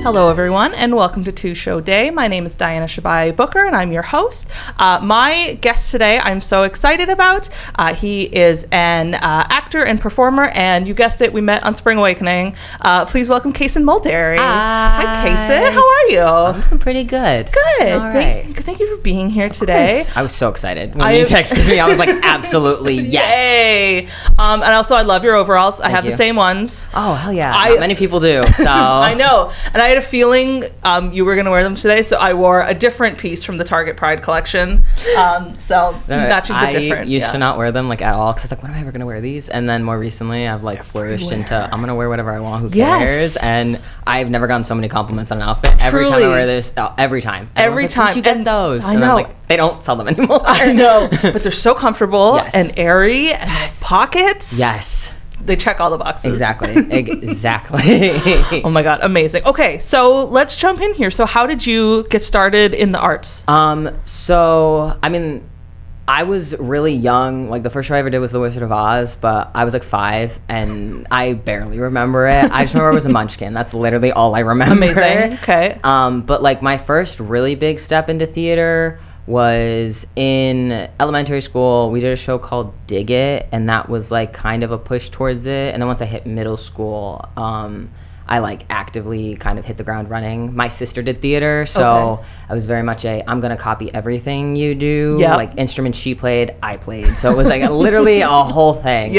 Hello, everyone, and welcome to Two Show Day. My name is Diana Shabai Booker, and I'm your host. My guest today, I'm so excited about. He is an actor and performer, and you guessed it, we met on Spring Awakening. Please welcome Kason Mulderry. Hi, Kason. How are you? I'm pretty good. Good. All right. Thank you for being here today. I was so excited when you texted me. I was like, absolutely yes. Yay! And also, I love your overalls. I have the same ones. Oh, hell yeah. Not many people do. So I know. And I had a feeling you were going to wear them today, so I wore a different piece from the Target Pride collection. So matching the different. I used to not wear them like at all because I was like, when am I ever going to wear these? And then more recently, I've like flourished into I'm going to wear whatever I want. Who cares? And I've never gotten so many compliments on an outfit. Every time I wear this, every time. Every time. Where'd you get those? I know. I'm like, they don't sell them anymore. I know. But they're so comfortable and airy and pockets. Yes. They check all the boxes. Exactly. Oh my God. Amazing. Okay. So let's jump in here. So how did you get started in the arts? So, I mean, I was really young. Like the first show I ever did was The Wizard of Oz, but I was like 5 and I barely remember it. I just remember I was a munchkin. That's literally all I remember. Amazing. Okay. But like my first really big step into theater was in elementary school. We did a show called Dig It, and that was like kind of a push towards it. And then once I hit middle school, I like actively kind of hit the ground running. My sister did theater, so I was very much I'm gonna copy everything you do. Like instruments she played, I played. So it was like literally a whole thing.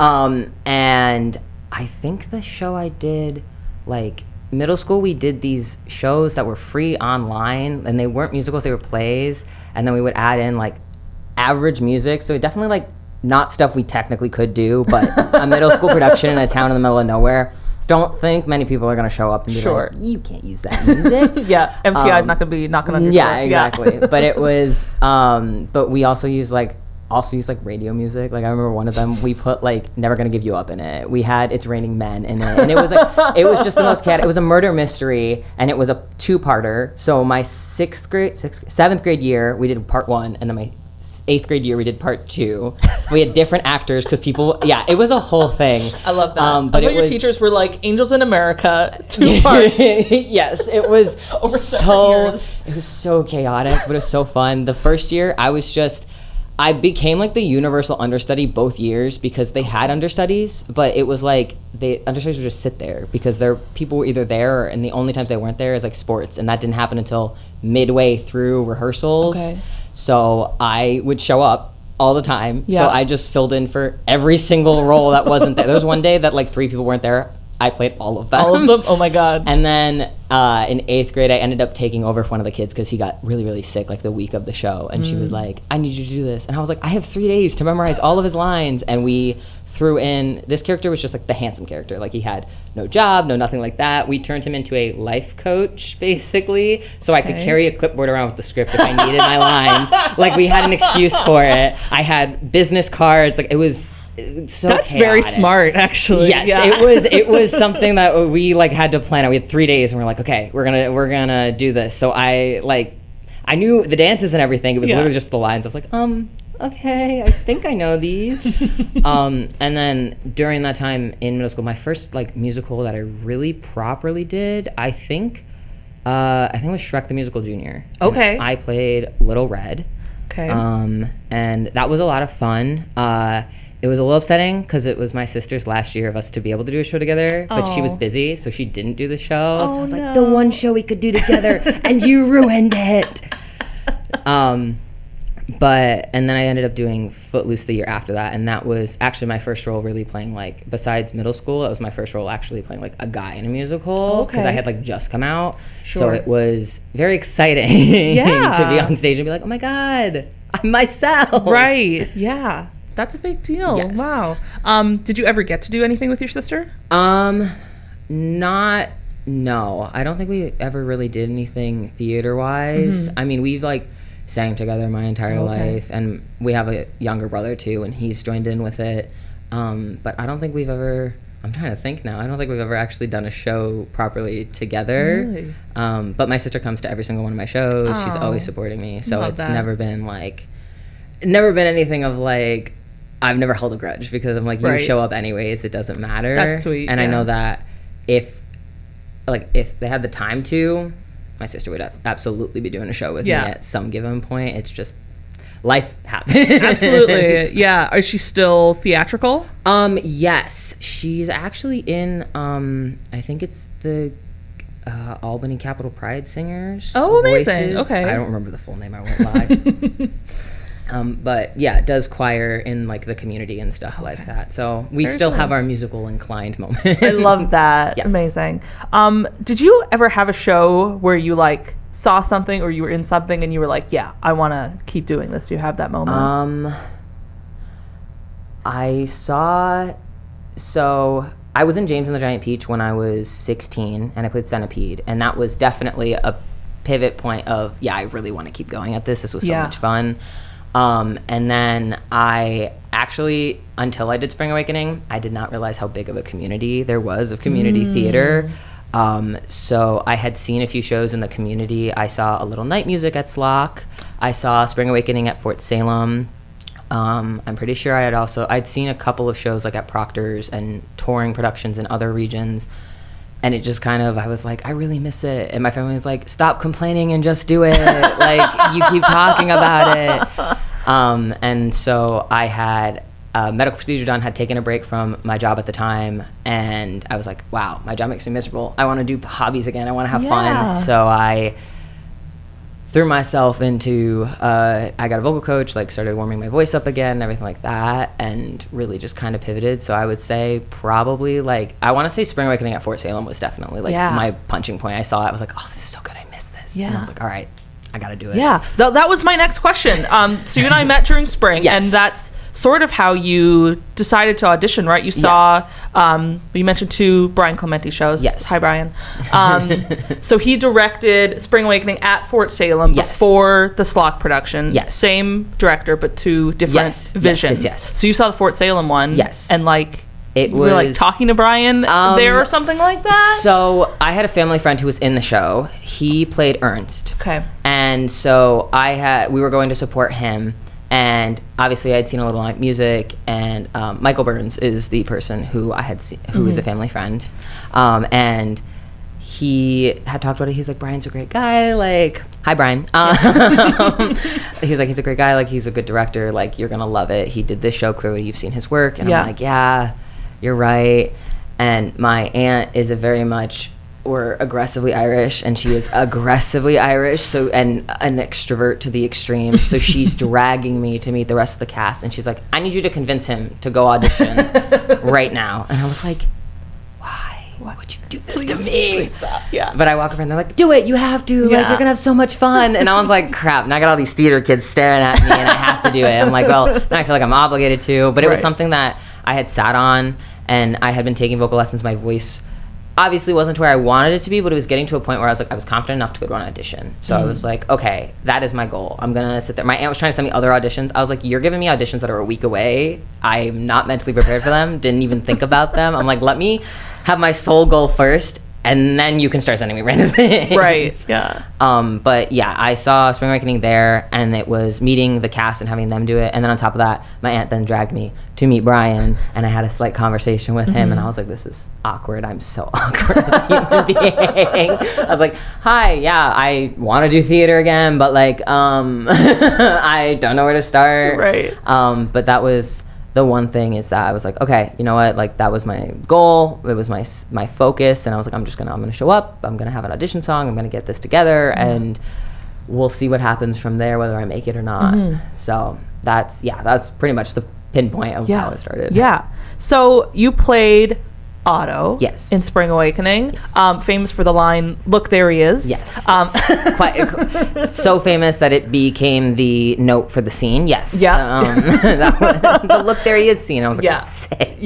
And I think the show I did, like middle school, we did these shows that were free online, and they weren't musicals, they were plays, and then we would add in like average music, so definitely like not stuff we technically could do, but a middle school production in a town in the middle of nowhere. Don't think many people are going to show up and be like, you can't use that music. MTI is not going to be knocking on your door. Exactly. But it was but we also used like radio music. Like I remember one of them, we put like Never Gonna Give You Up in it. We had It's Raining Men in it, and it was like it was just the most chaotic. It was a murder mystery, and it was a 2-parter. So my 7th grade year we did part 1, and then my 8th grade year we did part 2. We had different actors because people it was a whole thing. I love that. But your teachers were like Angels in America 2 parts. Yes, it was over 7 years. It was so chaotic, but it was so fun. The first year I became like the universal understudy both years because they had understudies, but it was like the understudies would just sit there because people were either there, and the only times they weren't there is like sports, and that didn't happen until midway through rehearsals. So I would show up all the time. So I just filled in for every single role that wasn't there. There was one day that like 3 people weren't there. I played all of them. All of them? Oh my God. And then in 8th grade, I ended up taking over for one of the kids because he got really, really sick like the week of the show. And she was like, I need you to do this. And I was like, I have 3 days to memorize all of his lines. And we threw in, this character was just like the handsome character. Like he had no job, no nothing like that. We turned him into a life coach, basically. So I could carry a clipboard around with the script if I needed my lines. Like we had an excuse for it. I had business cards. Like it was so That's chaotic. Very smart, actually. Yes, it was something that we like had to plan out. We had 3 days, and we're like, okay, we're gonna do this. So I knew the dances and everything. It was literally just the lines. I was like, okay, I think I know these. And then during that time in middle school, my first like musical that I really properly did, I think it was Shrek the Musical Junior. Okay. And I played Little Red. Okay. And that was a lot of fun. It was a little upsetting because it was my sister's last year of us to be able to do a show together, but she was busy, so she didn't do the show. So I was like, the one show we could do together, and you ruined it. And then I ended up doing Footloose the year after that, and that was actually my first role really playing, like, besides middle school, it was my first role actually playing, like, a guy in a musical, because I had, like, just come out. So it was very exciting to be on stage and be like, oh my God, I'm myself. Right, yeah. That's a big deal. Yes. Wow. Did you ever get to do anything with your sister? No. I don't think we ever really did anything theater-wise. I mean, we've, like, sang together my entire life, and we have a younger brother, too, and he's joined in with it. But I don't think we've ever... I'm trying to think now. I don't think we've ever actually done a show properly together. Really? But my sister comes to every single one of my shows. She's always supporting me. So it's never been, like... Never been anything of, like... I've never held a grudge because I'm like, you show up anyways, it doesn't matter. That's sweet. And I know that if like if they had the time to, my sister would absolutely be doing a show with me at some given point. It's just life happens. Absolutely. Yeah. Is she still theatrical? Yes. She's actually in I think it's the Albany Capitol Pride Singers. Oh, amazing. Voices. Okay. I don't remember the full name, I won't lie. But yeah, it does choir in like the community and stuff like that. So we still have our musical inclined moments. I love that. Yes. Amazing. Did you ever have a show where you like saw something or you were in something and you were like, yeah, I want to keep doing this? Do you have that moment? I was in James and the Giant Peach when I was 16 and I played Centipede, and that was definitely a pivot point of, yeah, I really want to keep going at this. This was so much fun. And then I actually, until I did Spring Awakening, I did not realize how big of a community there was of community theater. So I had seen a few shows in the community. I saw a little night music at SLOC. I saw Spring Awakening at Fort Salem. I'm pretty sure I'd seen a couple of shows like at Proctor's and touring productions in other regions. And it just kind of, I was like, I really miss it. And my family was like, stop complaining and just do it. Like, you keep talking about it. And so I had a medical procedure done, had taken a break from my job at the time. And I was like, wow, my job makes me miserable. I want to do hobbies again. I want to have fun. So I threw myself into, I got a vocal coach, like started warming my voice up again and everything like that, and really just kind of pivoted. So I would say probably like, I want to say Spring Awakening at Fort Salem was definitely like my punching point. I saw it, I was like, oh, this is so good, I miss this. And I was like, all right, I got to do it. Yeah, that was my next question. So you and I met during spring, and that's sort of how you decided to audition, right? You saw, you mentioned 2 Brian Clementi shows. Yes. Hi, Brian. So he directed Spring Awakening at Fort Salem before the SLOC production. Yes. Same director, but 2 different visions. Yes. So you saw the Fort Salem one. Yes. And like, you were like talking to Brian there or something like that? So I had a family friend who was in the show. He played Ernst. Okay. And so we were going to support him. And obviously I'd seen a little like music, and Michael Burns is the person who I had seen, who is a family friend. And he had talked about it. He's like, Brian's a great guy. Like, hi, Brian. He's like, he's a great guy. Like, he's a good director. Like, you're going to love it. He did this show. Clearly, you've seen his work. And I'm like, yeah, you're right. And my aunt is we're aggressively Irish, and she is aggressively Irish, so, and an extrovert to the extreme. So she's dragging me to meet the rest of the cast, and she's like, I need you to convince him to go audition right now. And I was like, why would you do this to me? Please stop. Yeah. But I walk over and they're like, do it, you have to. Like, you're gonna have so much fun. And I was like, crap, now I got all these theater kids staring at me and I have to do it. I'm like, well, now I feel like I'm obligated to. But it was something that I had sat on, and I had been taking vocal lessons. My voice obviously wasn't to where I wanted it to be, but it was getting to a point where I was like, I was confident enough to go to an audition. So I was like, okay, that is my goal. I'm gonna sit there. My aunt was trying to send me other auditions. I was like, you're giving me auditions that are a week away. I'm not mentally prepared for them. Didn't even think about them. I'm like, let me have my sole goal first, and then you can start sending me random things. Right. Yeah. But yeah, I saw Spring Awakening there, and it was meeting the cast and having them do it. And then on top of that, my aunt then dragged me to meet Brian, and I had a slight conversation with him, and I was like, this is awkward. I'm so awkward as a human being. I was like, hi, yeah, I want to do theater again, but like, I don't know where to start. Right. But that was the one thing, is that I was like, okay, you know what? Like, that was my goal. It was my focus. And I was like, I'm gonna show up. I'm gonna have an audition song. I'm gonna get this together, and we'll see what happens from there, whether I make it or not. So that's pretty much the pinpoint of how it started. Yeah. So you played Otto in Spring Awakening, famous for the line, look, there he is. Quite so famous that it became the note for the scene. The look, there he is scene. I was like, sick.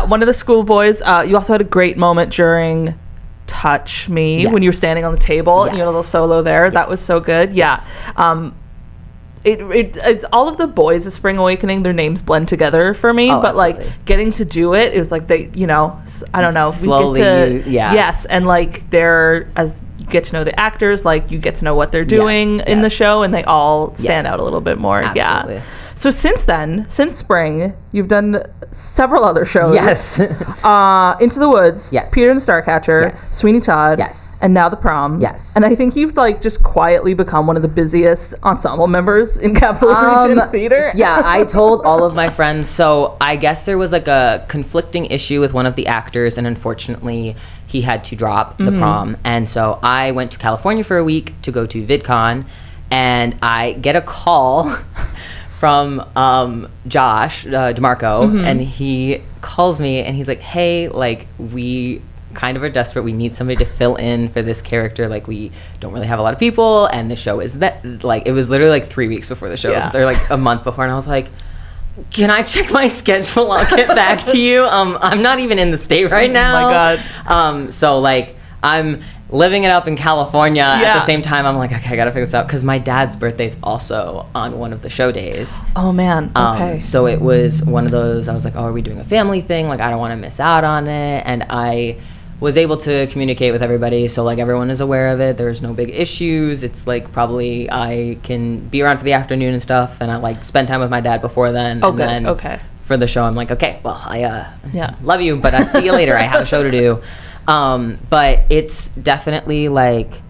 One of the schoolboys. You also had a great moment during Touch Me when you were standing on the table and you had a little solo there. That was so good. It's all of the boys of Spring Awakening, their names blend together for me, but absolutely. Like getting to do it was like they, I don't know, slowly, and like as you get to know the actors, like you get to know what they're doing in the show, and they all stand out a little bit more. Absolutely. So since then, since spring, you've done several other shows. Yes. Into the Woods. Yes. Peter and the Starcatcher. Yes. Sweeney Todd. Yes. And now The Prom. Yes. And I think you've like just quietly become one of the busiest ensemble members in Capital Region Theater. Yeah, I told all of my friends. So I guess there was like a conflicting issue with one of the actors, and unfortunately he had to drop The Prom. And so I went to California for a week to go to VidCon, and I get a call from Josh DeMarco, and he calls me and he's like, hey, like, we kind of are desperate. We need somebody to fill in for this character. Like, we don't really have a lot of people, and the show is that, like, it was literally like 3 weeks before the show, or like a month before, and I was like, can I check my schedule? I'll get back to you. I'm not even in the state right now. Oh my God. So like, I'm living it up in California at the same time. I'm like, okay, I gotta figure this out, because my dad's birthday is also on one of the show days. Oh man. Okay. So it was one of those, I was like, oh, are we doing a family thing? Like, I don't want to miss out on it. And I was able to communicate with everybody, so like everyone is aware of it. There's no big issues. It's like probably I can be around for the afternoon and stuff, and I like spend time with my dad before then. Oh, and good. then Okay. For the show, I'm like, okay, well, I love you, but I'll see you later. I have a show to do. But it's definitely like,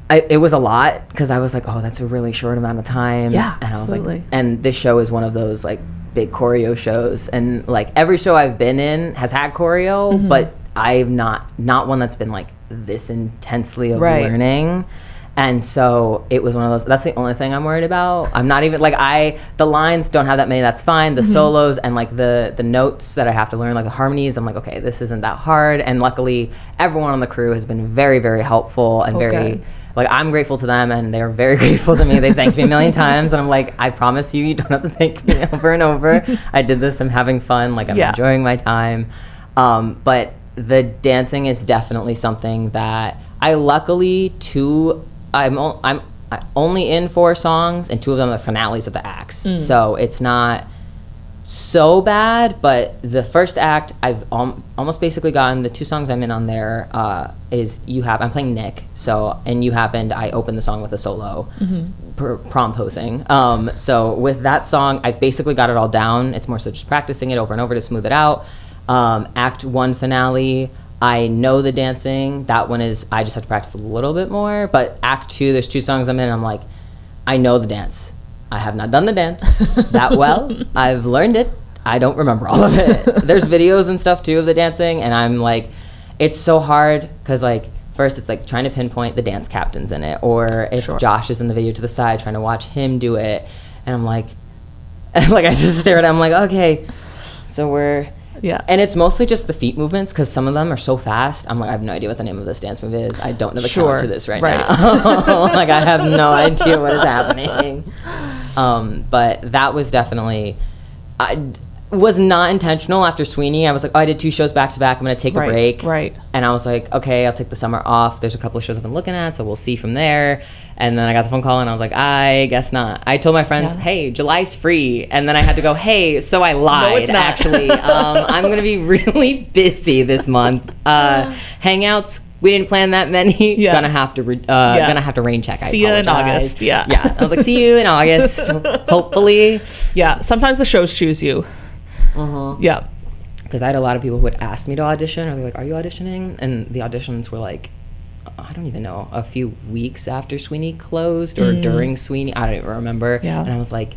it was a lot, because I was like, oh, that's a really short amount of time. Yeah, and I was absolutely. like, and this show is one of those like big choreo shows, and like every show I've been in has had choreo, but I've not one that's been like this intensely of learning. And so it was one of those, that's the only thing I'm worried about. I'm not even like, the lines don't have that many, that's fine. The solos and like the notes that I have to learn, like the harmonies, I'm like, okay, this isn't that hard. And luckily everyone on the crew has been very, very helpful and very, like, I'm grateful to them, and they're very grateful to me. They thanked me a million times, and I'm like, I promise you don't have to thank me over and over. I did this, I'm having fun, like, I'm enjoying my time. But the dancing is definitely something that I luckily I'm only in 4 songs, and 2 of them are finales of the acts. So it's not so bad, but the first act I've almost basically gotten. The 2 songs I'm in on there is I'm playing Nick, so and You Happened, I opened the song with a solo prom posing. So with that song I've basically got it all down. It's more so just practicing it over and over to smooth it out. Act 1 finale, I know the dancing. That one is, I just have to practice a little bit more. But Act 2, there's 2 songs I'm in, and I'm like, I know the dance. I have not done the dance that well. I've learned it. I don't remember all of it. There's videos and stuff too of the dancing, and I'm like, it's so hard, because like, first it's like trying to pinpoint the dance captains in it, or if Josh is in the video to the side, trying to watch him do it. And I'm like, I just stare at it. I'm like, okay, so we're... Yeah. And it's mostly just the feet movements, because some of them are so fast. I'm like, I have no idea what the name of this dance move is. I don't know the count to this right now. Like, I have no idea what is happening. But that was definitely... was not intentional. After Sweeney, I was like, oh, I did 2 shows back to back. I'm going to take a break. Right. And I was like, okay, I'll take the summer off. There's a couple of shows I've been looking at, so we'll see from there. And then I got the phone call, and I was like, I guess not. I told my friends, hey, July's free. And then I had to go, hey, so I lied, no, it's not. actually. I'm going to be really busy this month. Hangouts, we didn't plan that many. Gonna have to rain check. See you in August. Yeah. I was like, see you in August, hopefully. Yeah. Sometimes the shows choose you. Yeah. Because I had a lot of people who would ask me to audition, or they're like, are you auditioning? And the auditions were like, I don't even know, a few weeks after Sweeney closed, or during Sweeney. I don't even remember. Yeah. And I was like,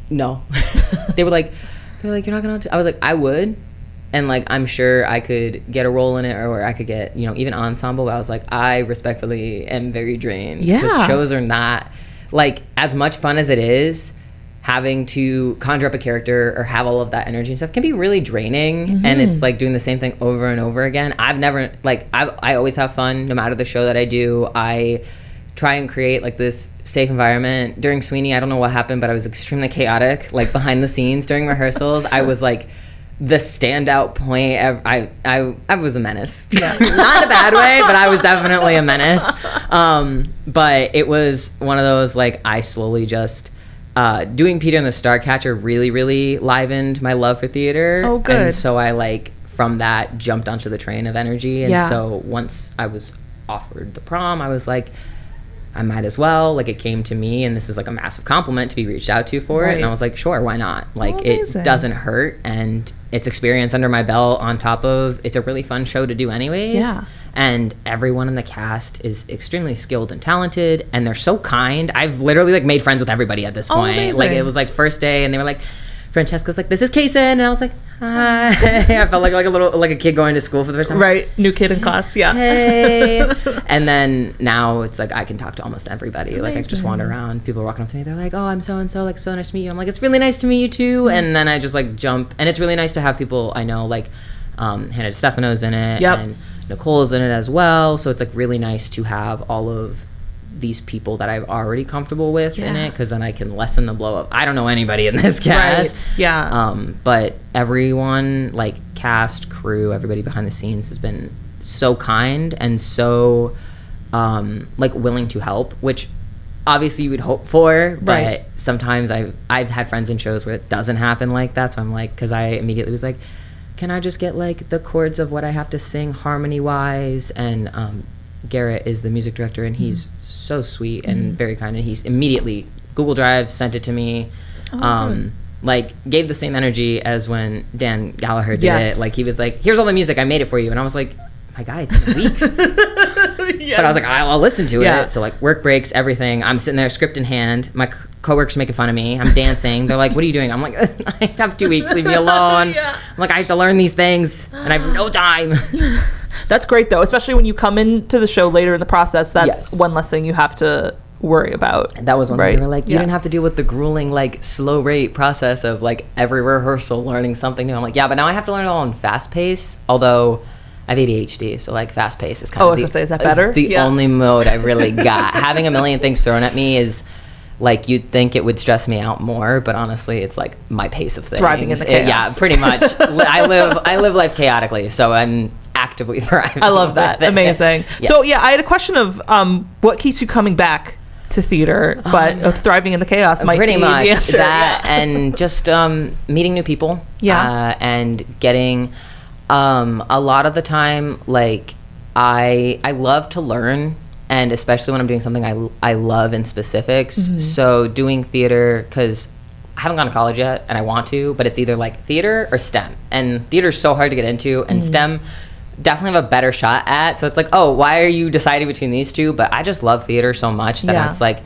no. They were like, you're not gonna audition? I was like, I would. And like, I'm sure I could get a role in it, or I could get, even ensemble. But I was like, I respectfully am very drained. Yeah. Because shows are not, like, as much fun as it is, having to conjure up a character or have all of that energy and stuff can be really draining. And it's like doing the same thing over and over again. I've never, like, I always have fun no matter the show that I do. I try and create like this safe environment. During Sweeney, I don't know what happened, but I was extremely chaotic, like behind the scenes during rehearsals. I was like the standout point. I was a menace. Yeah. Not in a bad way, but I was definitely a menace. But it was one of those, like, I slowly just doing Peter and the Starcatcher really, really livened my love for theater. Oh, good. And so I, like, from that jumped onto the train of energy. And so once I was offered the prom, I was like, I might as well. Like, it came to me, and this is like a massive compliment to be reached out to for it. And I was like, sure, why not? Like, it doesn't hurt, and it's experience under my belt on top of, it's a really fun show to do anyways. Yeah. And everyone in the cast is extremely skilled and talented, and they're so kind. I've literally like made friends with everybody at this point. Amazing. Like, it was like first day, and they were like, Francesca's like, this is Kason, and I was like, hi. I felt like a kid going to school for the first time. Right, new kid in class, yeah. Hey. And then now it's like I can talk to almost everybody. Amazing. Like, I just wander around, people are walking up to me, they're like, oh, I'm so and so, like, so nice to meet you. I'm like, it's really nice to meet you too. And then I just like jump, and it's really nice to have people I know, like Hannah Stefano's in it, and Nicole's in it as well. So it's like really nice to have all of these people that I'm already comfortable with in it, because then I can lessen the blow up. I don't know anybody in this cast. Right. Yeah. But everyone, like cast, crew, everybody behind the scenes has been so kind and so like willing to help, which obviously you would hope for, but sometimes I've had friends in shows where it doesn't happen like that. So I'm like, because I immediately was like, can I just get like the chords of what I have to sing harmony wise? And Garrett is the music director, and he's so sweet and very kind, and he's immediately Google Drive sent it to me. Like, gave the same energy as when Dan Gallagher did it. Like, he was like, here's all the music, I made it for you. And I was like, my guy, it's been a week. But I was like, I'll listen to it. So like, work breaks, everything, I'm sitting there, script in hand, my coworkers making fun of me, I'm dancing, they're like, what are you doing? I'm like, I have 2 weeks, leave me alone. I'm like, I have to learn these things and I have no time. That's great though, especially when you come into the show later in the process. That's one less thing you have to worry about. That was one thing. They were like, you didn't have to deal with the grueling, like, slow rate process of like every rehearsal learning something new. I'm like, yeah, but now I have to learn it all in fast pace, although I have ADHD, so like fast pace is kind of I was gonna say, is that better? The only mode I really got. Having a million things thrown at me is like, you'd think it would stress me out more, but honestly, it's like my pace of things. Thriving in the chaos. Yeah, pretty much. I live life chaotically, so I'm actively thriving. I love that. Amazing. Yes. So yeah, I had a question of what keeps you coming back to theater, but thriving in the chaos might pretty be much the answer. That, and just meeting new people. And getting a lot of the time, like, I love to learn, and especially when I'm doing something I love in specifics. So doing theater, because I haven't gone to college yet and I want to, but it's either like theater or STEM, and theater's so hard to get into, and STEM definitely have a better shot at. So it's like, oh, why are you deciding between these two? But I just love theater so much that it's like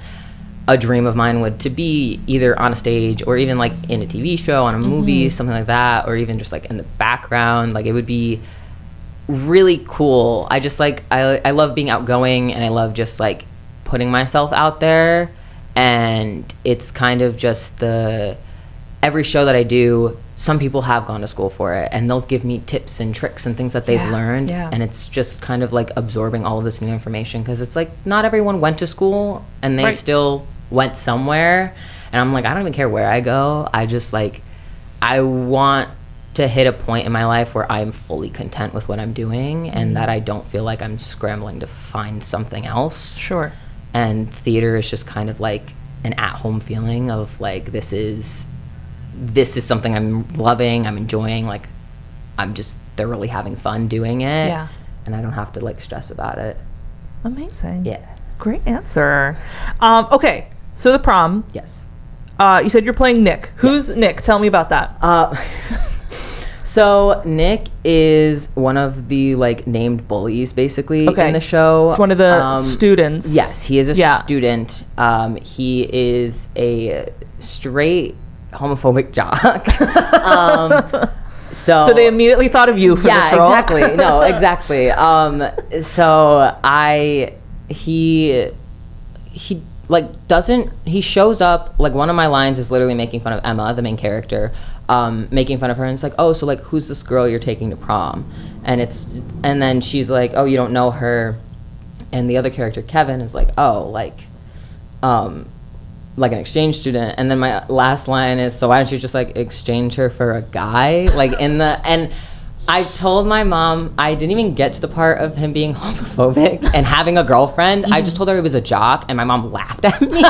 a dream of mine would to be either on a stage or even like in a TV show, on a movie, something like that, or even just like in the background. Like, it would be really cool. I just like, I love being outgoing, and I love just like putting myself out there. And it's kind of just every show that I do, some people have gone to school for it, and they'll give me tips and tricks and things that they've learned. And it's just kind of like absorbing all of this new information, because it's like, not everyone went to school, and they still went somewhere. And I'm like, I don't even care where I go. I just like, I want to hit a point in my life where I'm fully content with what I'm doing, and that I don't feel like I'm scrambling to find something else. Sure. And theater is just kind of like an at-home feeling of like, this is something I'm loving, I'm enjoying, like, I'm just thoroughly having fun doing it. Yeah. And I don't have to like stress about it. Amazing. Yeah. Great answer. Okay, so the prom. Yes. You said you're playing Nick. Who's Nick? Tell me about that. So Nick is one of the like named bullies basically in the show. It's one of the students. Yes, he is a student. He is a straight homophobic jock. So they immediately thought of you for this role. Yeah, exactly. No, exactly. He like doesn't, he shows up, like one of my lines is literally making fun of Emma, the main character, making fun of her, and it's like, oh, so like, who's this girl you're taking to prom? And then she's like, oh, you don't know her. And the other character, Kevin, is like, oh, like an exchange student. And then my last line is, so why don't you just like exchange her for a guy? Like and I told my mom, I didn't even get to the part of him being homophobic and having a girlfriend. I just told her he was a jock, and my mom laughed at me.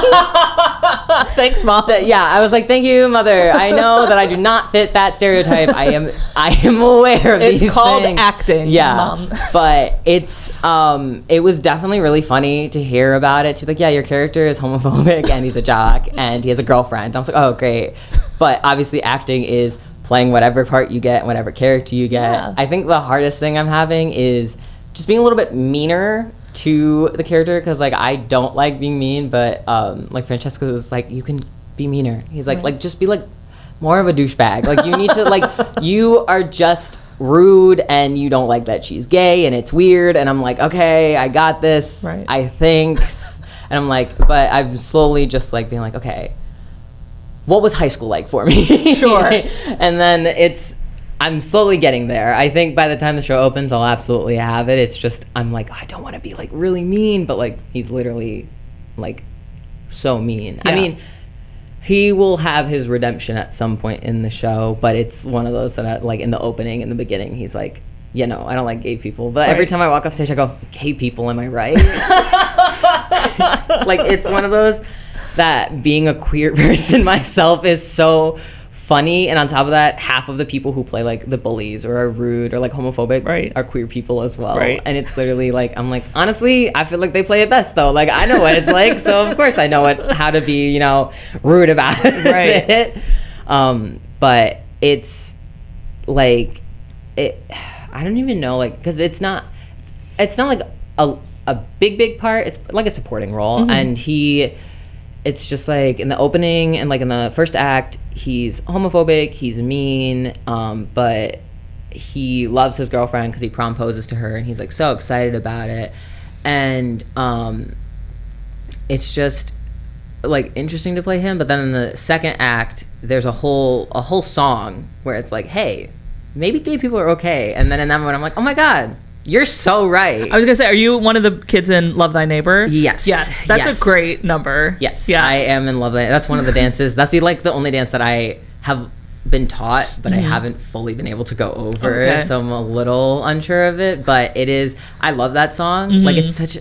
Thanks, Mom. So, yeah, I was like, thank you, Mother. I know that I do not fit that stereotype. I am aware of these things. It's called acting, yeah, Mom. But it was definitely really funny to hear about it. She's like, yeah, your character is homophobic, and he's a jock, and he has a girlfriend. I was like, oh, great. But obviously acting is playing whatever part you get, whatever character you get. Yeah. I think the hardest thing I'm having is just being a little bit meaner to the character, because like I don't like being mean, but like Francesco was like, you can be meaner. He's like, like just be like more of a douchebag. Like you need to like you are just rude and you don't like that she's gay and it's weird. And I'm like, okay, I got this. Right. I think. And I'm like, but I'm slowly just like being like, okay, what was high school like for me? Sure. And then I'm slowly getting there. I think by the time the show opens, I'll absolutely have it. It's just, I'm like, I don't want to be like really mean, but like he's literally like so mean. Yeah. I mean, he will have his redemption at some point in the show, but it's one of those that like in the opening, in the beginning, he's like, you know, I don't like gay people. But every time I walk off stage, I go, gay people, am I right? Like it's one of those that being a queer person myself is so funny, and on top of that, half of the people who play like the bullies or are rude or like homophobic are queer people as well. And it's literally like, I'm like, honestly, I feel like they play it best though. Like I know what it's like, so of course I know how to be, you know, rude about it. But it's like I don't even know, like, because it's not like a big part. It's like a supporting role, and it's just like in the opening and like in the first act, he's homophobic, he's mean, but he loves his girlfriend because he promposes to her and he's like so excited about it. And it's just like interesting to play him. But then in the second act, there's a whole song where it's like, hey, maybe gay people are okay. And then in that moment, I'm like, oh my God, you're so right. I was gonna say, are you one of the kids in Love Thy Neighbor? Yes. That's a great number. Yes. Yeah. I am in Love Thy Neighbor. That's one of the dances. That's the only dance that I have been taught, but I haven't fully been able to go over. Okay. So I'm a little unsure of it. But it is. I love that song. Like it's such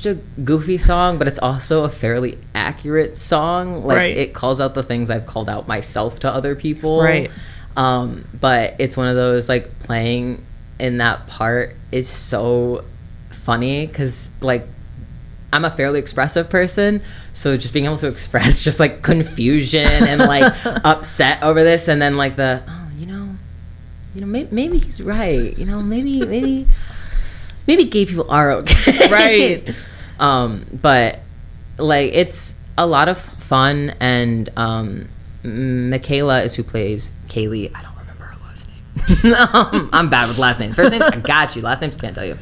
a goofy song, but it's also a fairly accurate song. Like it calls out the things I've called out myself to other people. Right. But it's one of those like playing in that part is so funny because like I'm a fairly expressive person, so just being able to express just like confusion and like upset over this, and then like maybe he's right, maybe gay people are okay, right? But like it's a lot of fun, and Michaela is who plays Kaylee. I don't remember her last name. I'm bad with last names. First names, I got you. Last names, can't tell you.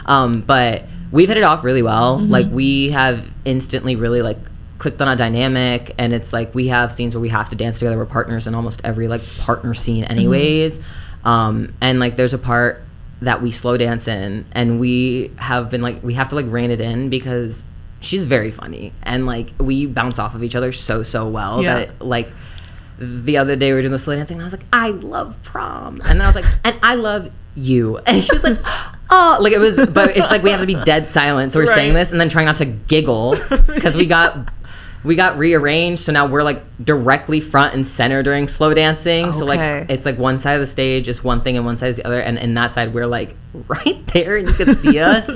But we've hit it off really well. Like we have instantly really like clicked on a dynamic, and it's like we have scenes where we have to dance together. We're partners in almost every like partner scene anyways. And like there's a part that we slow dance in, and we have been like, we have to like rein it in because she's very funny, and like we bounce off of each other so well that like the other day we were doing the slow dancing and I was like, I love prom, and then I was like, and I love you, and she's like, oh, like it was, but it's like we have to be dead silent, so we're saying this and then trying not to giggle because we got rearranged, so now we're like directly front and center during slow dancing. So like it's like one side of the stage is one thing and one side is the other, and in that side we're like right there and you can see us.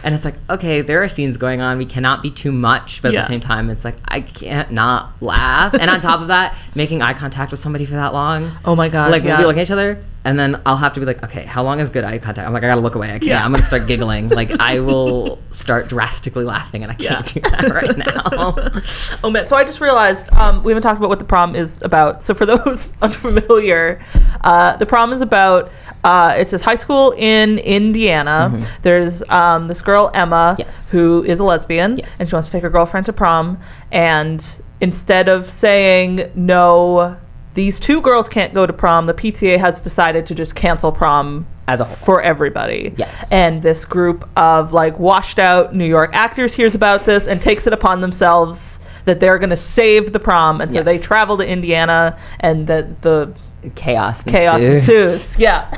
And it's like, okay, there are scenes going on. We cannot be too much, but at the same time, it's like, I can't not laugh. And on top of that, making eye contact with somebody for that long. Oh my God. Like, we'll be looking at each other, and then I'll have to be like, okay, how long is good eye contact? I'm like, I gotta look away. I can't. I'm gonna start giggling. Like, I will start drastically laughing, and I can't do that right now. Oh man, so I just realized, we haven't talked about what the prom is about. So for those unfamiliar, the prom is about, it's this high school in Indiana. There's this girl, Emma, who is a lesbian, and she wants to take her girlfriend to prom. And instead of saying, no, these two girls can't go to prom, the PTA has decided to just cancel prom as a whole for everybody. And this group of like washed out New York actors hears about this and takes it upon themselves that they're going to save the prom. And so they travel to Indiana, and the chaos ensues. Yeah.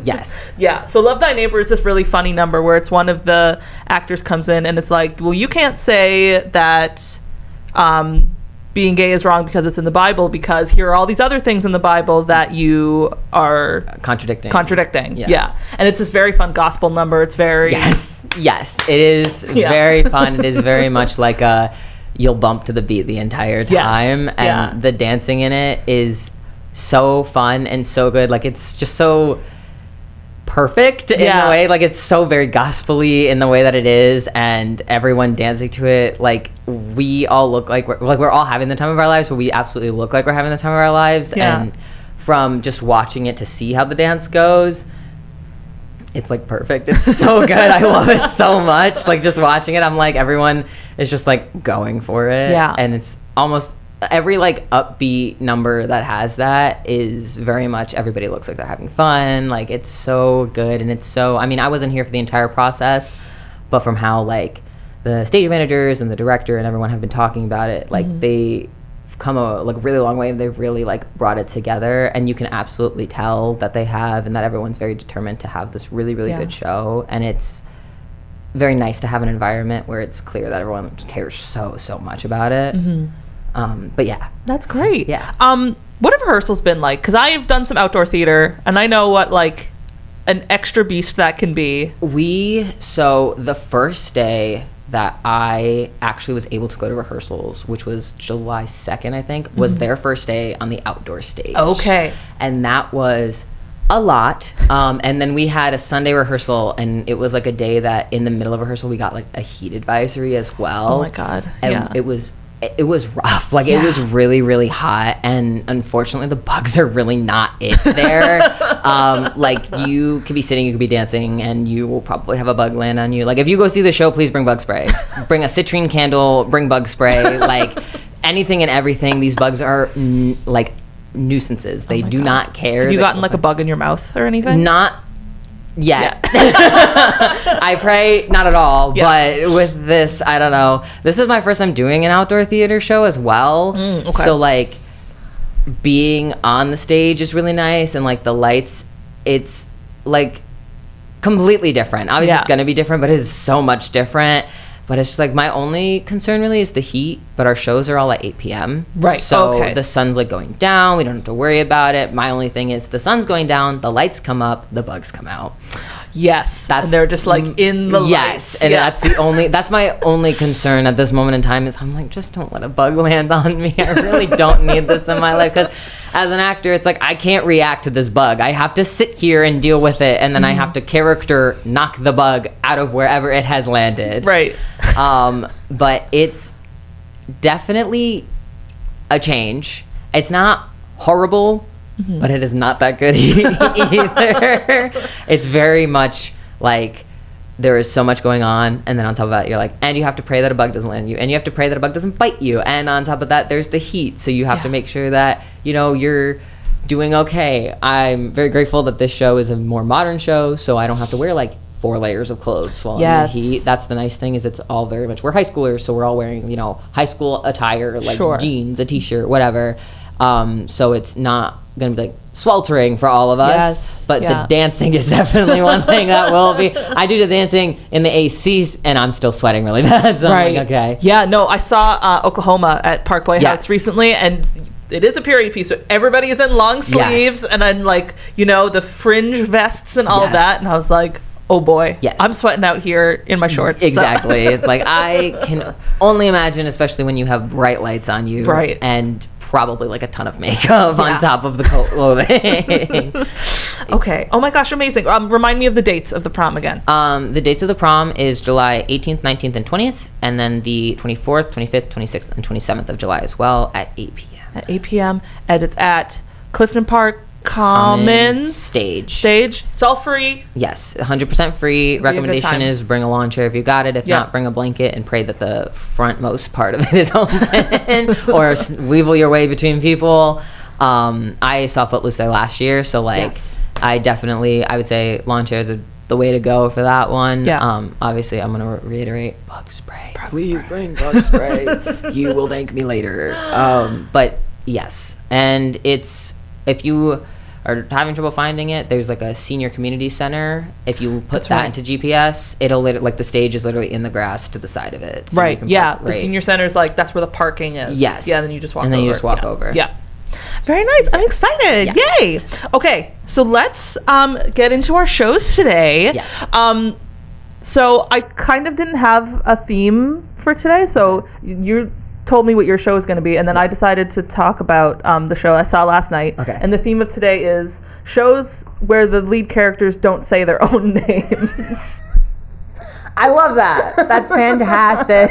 Yes. Yeah. So Love Thy Neighbor is this really funny number where it's one of the actors comes in and it's like, well, you can't say that being gay is wrong because it's in the Bible, because here are all these other things in the Bible that you are contradicting. Yeah. And it's this very fun gospel number. It's very... Yes, it is very fun. It is very much like you'll bump to the beat the entire time. Yes. And the dancing in it is so fun and so good. Like, it's just so perfect in a way. Like, it's so very gospel-y in the way that it is, and everyone dancing to it. Like, we all look like we're all having the time of our lives, but we absolutely look like we're having the time of our lives. And from just watching it to see how the dance goes, it's like perfect. It's so good. I love it so much. Like, just watching it, I'm like, everyone is just like going for it. Yeah. And it's almost every like upbeat number that has that is very much everybody looks like they're having fun. Like, it's so good. And it's so, I mean, I wasn't here for the entire process, but from how like the stage managers and the director and everyone have been talking about it, like they've come a like really long way, and they've really like brought it together, and you can absolutely tell that they have, and that everyone's very determined to have this really good show. And it's very nice to have an environment where it's clear that everyone cares so much about it. But yeah, that's great. Yeah. What have rehearsals been like? Because I've done some outdoor theater, and I know what like an extra beast that can be. So the first day that I actually was able to go to rehearsals, which was July 2nd, I think, was their first day on the outdoor stage. Okay. And that was a lot. And then we had a Sunday rehearsal, and it was like a day that in the middle of rehearsal, we got like a heat advisory as well. Oh my God. And it was rough. Like, it was really hot, and unfortunately the bugs are really not it there. Like, you could be sitting, you could be dancing, and you will probably have a bug land on you. Like, if you go see the show, please bring bug spray. Bring a citrine candle, bring bug spray. Like, anything and everything. These bugs are like nuisances. They do not care. Have you gotten like a bug in your mouth or anything? Not yet. I pray not at all, but with this, I don't know. This is my first time doing an outdoor theater show as well. Okay. So like being on the stage is really nice, and like the lights, it's like completely different. Obviously it's gonna be different, but it is so much different. But it's just like, my only concern really is the heat, but our shows are all at 8 p.m. Right. So the sun's like going down. We don't have to worry about it. My only thing is the sun's going down, the lights come up, the bugs come out. Yes. And they're just like in the lights. And that's my only concern at this moment in time, is I'm like, just don't let a bug land on me. I really don't need this in my life. Because as an actor, it's like, I can't react to this bug. I have to sit here and deal with it, and then I have to character knock the bug out of wherever it has landed. Right. But it's definitely a change. It's not horrible, but it is not that good either. It's very much like there is so much going on, and then on top of that, you're like, and you have to pray that a bug doesn't land on you, and you have to pray that a bug doesn't bite you, and on top of that, there's the heat, so you have to make sure that, you know, you're doing okay. I'm very grateful that this show is a more modern show, so I don't have to wear like 4 layers of clothes while in the heat. That's the nice thing, is it's all very much, we're high schoolers, so we're all wearing, you know, high school attire, like jeans, a t-shirt, whatever. So it's not gonna be like sweltering for all of us, but the dancing is definitely one thing that will be. I do the dancing in the ACs, and I'm still sweating really bad, so I'm like, okay. Yeah, no, I saw Oklahoma at Parkway House recently, and it is a period piece, so everybody is in long sleeves, and then like, you know, the fringe vests and all of that, and I was like, oh boy, I'm sweating out here in my shorts. Exactly. It's like, I can only imagine, especially when you have bright lights on you, and probably like a ton of makeup on top of the clothing. Okay. Oh my gosh, amazing. Remind me of the dates of the prom again. The dates of the prom is July 18th, 19th, and 20th, and then the 24th, 25th, 26th, and 27th of July as well at 8 p.m. At 8 p.m. And it's at Clifton Park Commons stage. It's all free. Yes, 100% free. Recommendation is bring a lawn chair if you got it. If not, bring a blanket and pray that the frontmost part of it is open, or weevil your way between people. I saw Footloose there last year, so like I would say lawn chairs are the way to go for that one. Obviously I'm going to reiterate, bug spray. Please bring bug spray. You will thank me later. But yes, and it's if you are having trouble finding it, there's like a senior community center. If you put that into GPS, it'll like the stage is literally in the grass to the side of it. So right. The senior center is like that's where the parking is. Yes. Yeah. Then you just walk. And then you just walk over. Yeah. Very nice. I'm excited. Yes. Yay. Okay. So let's get into our shows today. Yes. So I kind of didn't have a theme for today. So you told me what your show is going to be, and then I decided to talk about the show I saw last night. Okay. And the theme of today is shows where the lead characters don't say their own names. I love that. That's fantastic.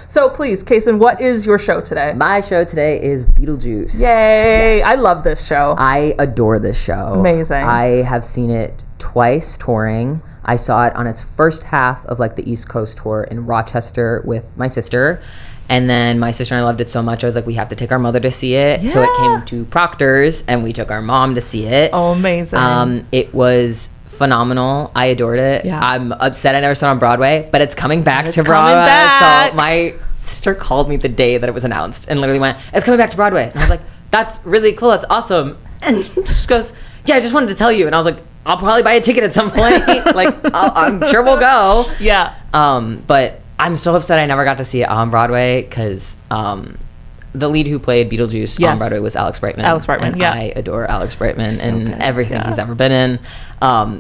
So please, Kason, what is your show today? My show today is Beetlejuice. Yay! Yes. I love this show. I adore this show. Amazing. I have seen it twice touring. I saw it on its first half of like the East Coast tour in Rochester with my sister. And then my sister and I loved it so much, I was like, we have to take our mother to see it. Yeah. So it came to Proctor's, and we took our mom to see it. Oh, amazing. It was phenomenal. I adored it. Yeah. I'm upset I never saw it on Broadway, but it's coming back to coming Broadway. back. So my sister called me the day that it was announced and literally went, it's coming back to Broadway. And I was like, that's really cool. That's awesome. And she just goes, yeah, I just wanted to tell you. And I was like, I'll probably buy a ticket at some point. Like, I'm sure we'll go. Yeah. But I'm so upset I never got to see it on Broadway because the lead who played Beetlejuice on Broadway was Alex Brightman. And I adore Alex Brightman and everything he's ever been in.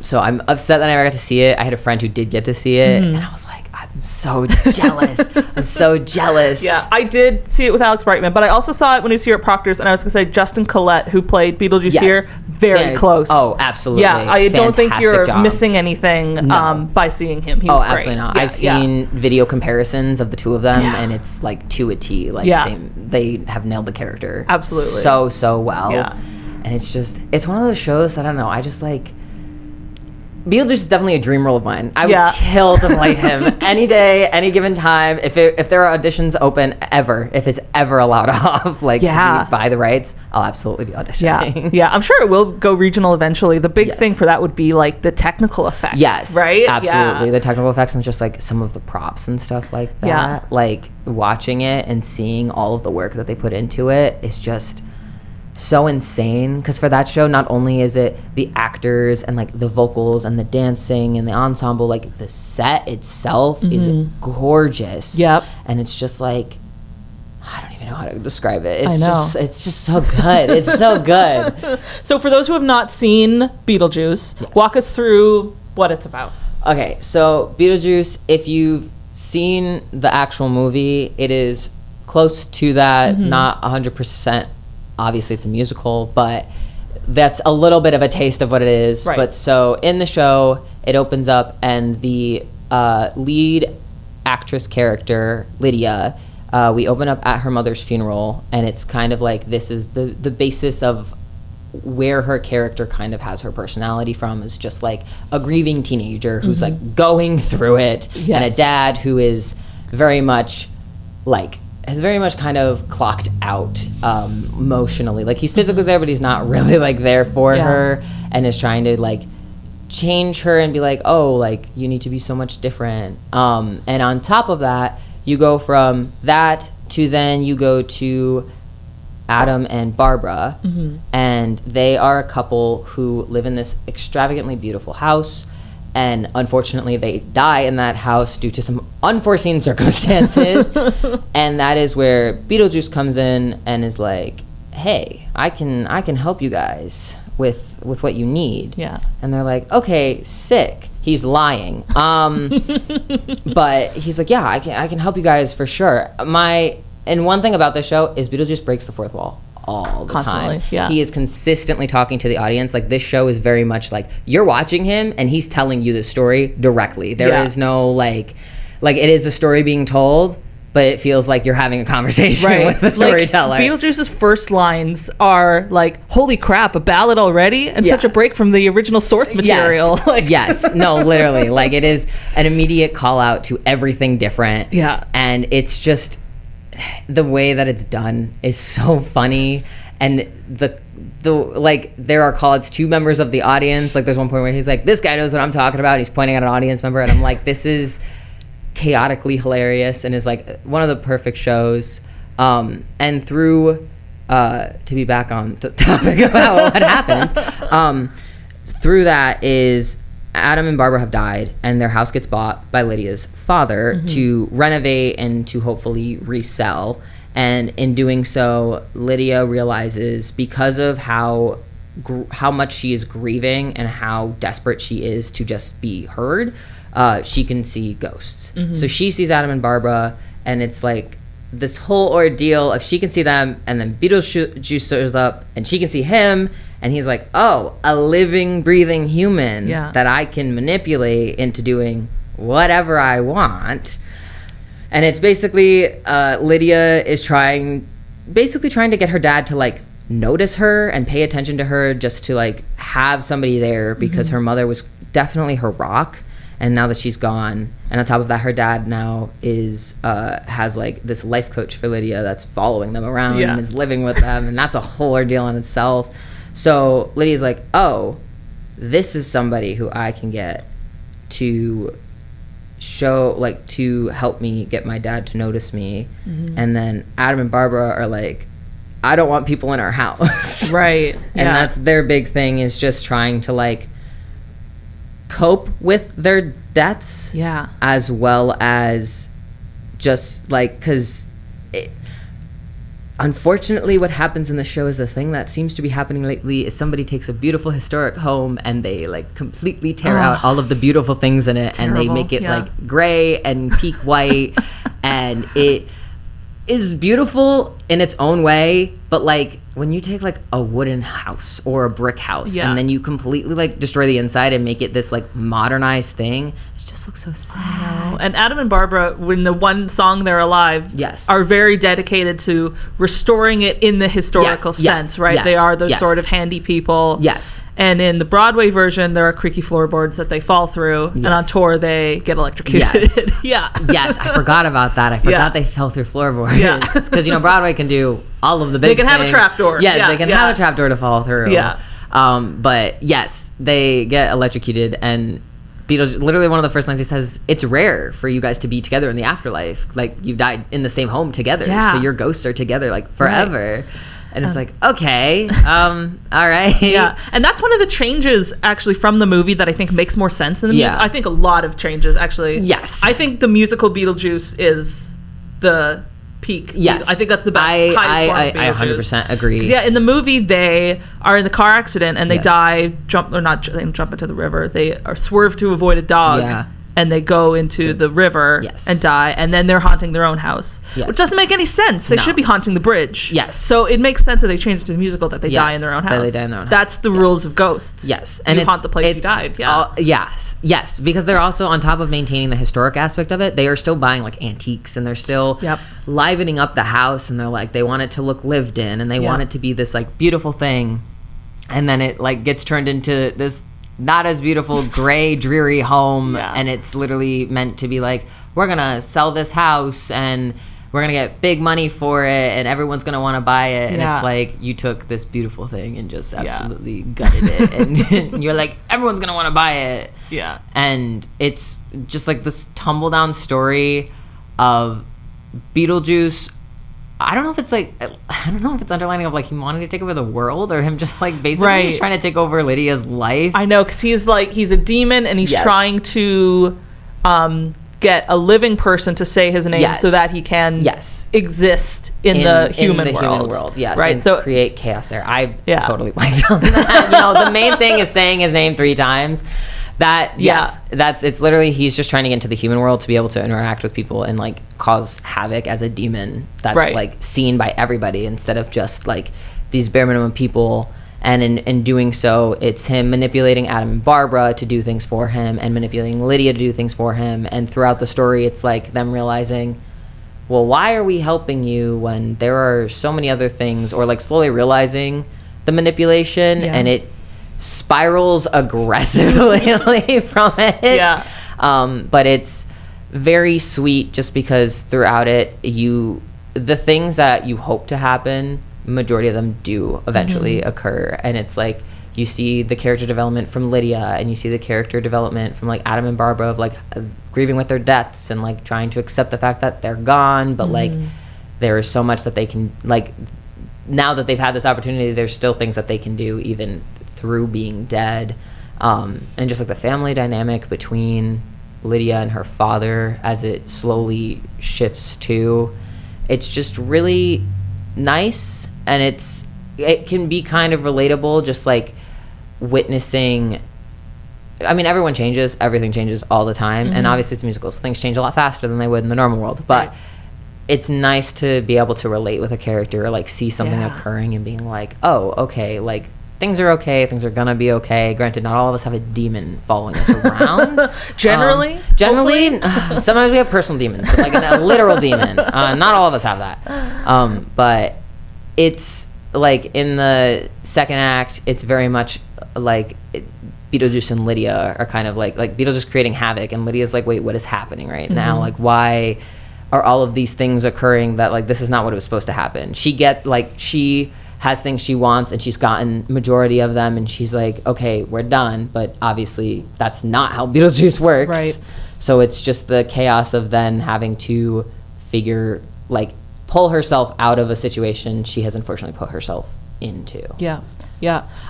So I'm upset that I never got to see it. I had a friend who did get to see it, and I was like, I'm so jealous. I'm so jealous. Yeah, I did see it with Alex Brightman, but I also saw it when he was here at Proctor's, and I was going to say Justin Collette, who played Beetlejuice here, very close. Oh, absolutely. Yeah, I don't think you're job. Missing anything by seeing him. He was great. Absolutely not. Yeah, I've seen video comparisons of the two of them, and it's like to a T. Like same. They have nailed the character absolutely so well. Yeah, and it's one of those shows that I don't know. I just like. Beetlejuice is definitely a dream role of mine. I would kill to play him any day, any given time. If there are auditions open ever, if it's ever allowed off, like to buy the rights, I'll absolutely be auditioning. Yeah, I'm sure it will go regional eventually. The big thing for that would be like the technical effects. Yes, right? Absolutely. The technical effects and just like some of the props and stuff like that. Yeah. Like watching it and seeing all of the work that they put into it is just so insane, because for that show not only is it the actors and like the vocals and the dancing and the ensemble, like the set itself is gorgeous. And it's just like, I don't even know how to describe it. It's just so good. It's so good. So for those who have not seen Beetlejuice, walk us through what it's about. Okay, so Beetlejuice, if you've seen the actual movie, it is close to that, not 100%. Obviously it's a musical, but that's a little bit of a taste of what it is. Right. But so in the show, it opens up and the lead actress character, Lydia, we open up at her mother's funeral, and it's kind of like this is the basis of where her character kind of has her personality from, is just like a grieving teenager who's like going through it, and a dad who is very much like has very much kind of clocked out emotionally. Like he's physically there, but he's not really like there for her, and is trying to like change her and be like, oh, like you need to be so much different. And on top of that, you go from that to then you go to Adam and Barbara, and they are a couple who live in this extravagantly beautiful house. And unfortunately, they die in that house due to some unforeseen circumstances. And that is where Beetlejuice comes in and is like, hey, I can help you guys with what you need. Yeah. And they're like, okay, sick. He's lying. But he's like, yeah, I can help you guys for sure. And one thing about this show is Beetlejuice breaks the fourth wall all the constantly, time. Yeah. He is consistently talking to the audience. Like this show is very much like you're watching him and he's telling you the story directly. There is no like it is a story being told, but it feels like you're having a conversation with the storyteller. Like, Beetlejuice's first lines are like, holy crap, a ballad already? And such a break from the original source material. Yes. No, literally. Like it is an immediate call out to everything different. Yeah. And it's just the way that it's done is so funny, and the like there are call-outs to members of the audience. Like there's one point where he's like, this guy knows what I'm talking about, he's pointing at an audience member, and I'm like, this is chaotically hilarious and is like one of the perfect shows. And through to be back on the topic about what happens, through that is Adam and Barbara have died, and their house gets bought by Lydia's father to renovate and to hopefully resell. And in doing so, Lydia realizes, because of how much she is grieving and how desperate she is to just be heard, she can see ghosts. So she sees Adam and Barbara, and it's like this whole ordeal of she can see them, and then Beetlejuice shows up, and she can see him, and he's like, oh, a living, breathing human that I can manipulate into doing whatever I want. And it's basically Lydia is trying to get her dad to like notice her and pay attention to her, just to like have somebody there, because her mother was definitely her rock. And now that she's gone, and on top of that, her dad now has like this life coach for Lydia that's following them around and is living with them, and that's a whole ordeal in itself. So Lydia's like, oh, this is somebody who I can get to show, like, to help me get my dad to notice me. And then Adam and Barbara are like, I don't want people in our house. Right. And that's their big thing, is just trying to like cope with their deaths, as well as just like, because unfortunately what happens in the show is the thing that seems to be happening lately is somebody takes a beautiful historic home and they like completely tear out all of the beautiful things in it. Terrible. And they make it like gray and peak white and it is beautiful in its own way, but like when you take like a wooden house or a brick house and then you completely like destroy the inside and make it this like modernized thing, it just looks so sad. And Adam and Barbara, when the one song they're alive, are very dedicated to restoring it in the historical sense, right? They are those sort of handy people. And in the Broadway version, there are creaky floorboards that they fall through, and on tour they get electrocuted. Yes, I forgot about that. I forgot they fell through floorboards. Because, you know, Broadway can do all of the big They can have a trapdoor. They can have a trapdoor to fall through. But yes, they get electrocuted, and Beetlejuice, literally one of the first lines he says, it's rare for you guys to be together in the afterlife. Like, you died in the same home together, so your ghosts are together, like, forever. Right. And it's like, okay, all right. And that's one of the changes, actually, from the movie that I think makes more sense in the music. I think a lot of changes, actually. I think the musical Beetlejuice is the peak. I think that's the best, highest form of Beetlejuice. I 100% agree. In the movie, they are in the car accident, and they die, they don't jump into the river. They are swerved to avoid a dog. And they go into the river and die, and then they're haunting their own house, which doesn't make any sense. They should be haunting the bridge. So it makes sense that they changed to the musical that they die in their own house. That's the rules of ghosts. And you haunt the place you died. Because they're also, on top of maintaining the historic aspect of it, they are still buying like antiques, and they're still livening up the house, and they're like, they want it to look lived in, and they want it to be this like beautiful thing, and then it like gets turned into this not as beautiful gray dreary home, and it's literally meant to be like, we're gonna sell this house and we're gonna get big money for it and everyone's gonna want to buy it, and it's like, you took this beautiful thing and just absolutely gutted it, and you're like, everyone's gonna want to buy it, and it's just like this tumble down story of Beetlejuice. I don't know if it's underlining of like him wanting to take over the world, or him just like basically just trying to take over Lydia's life. I know, because he's a demon, and he's trying to get a living person to say his name so that he can exist in the human world. Right, and so create chaos there. I totally liked on that. You know, the main thing is saying his name 3 times. It's literally, he's just trying to get into the human world to be able to interact with people and like cause havoc as a demon that's like seen by everybody, instead of just like these bare minimum people. And in doing so, it's him manipulating Adam and Barbara to do things for him, and manipulating Lydia to do things for him. And throughout the story, it's like them realizing, well, why are we helping you when there are so many other things, or like slowly realizing the manipulation, and it spirals aggressively from it. But it's very sweet, just because throughout it, the things that you hope to happen, majority of them do eventually occur. And it's like, you see the character development from Lydia, and you see the character development from like Adam and Barbara of like grieving with their deaths and like trying to accept the fact that they're gone, but like there is so much that they can like now that they've had this opportunity, there's still things that they can do even through being dead. And just like the family dynamic between Lydia and her father as it slowly shifts too, it's just really nice, and it can be kind of relatable, just like witnessing. I mean, everyone changes, everything changes all the time, and obviously it's musicals, so things change a lot faster than they would in the normal world, but it's nice to be able to relate with a character, or like see something occurring and being like, oh, okay, like things are okay, things are gonna be okay. Granted, not all of us have a demon following us around. Generally, sometimes we have personal demons, but like a literal demon. Not all of us have that. But it's like in the second act, it's very much like Beetlejuice and Lydia are kind of like Beetlejuice creating havoc, and Lydia's like, wait, what is happening right now? Like, why are all of these things occurring that like this is not what it was supposed to happen? She has things she wants, and she's gotten majority of them, and she's like, okay, we're done, but obviously that's not how Beetlejuice works. Right. So it's just the chaos of then having to pull herself out of a situation she has unfortunately put herself into. Yeah.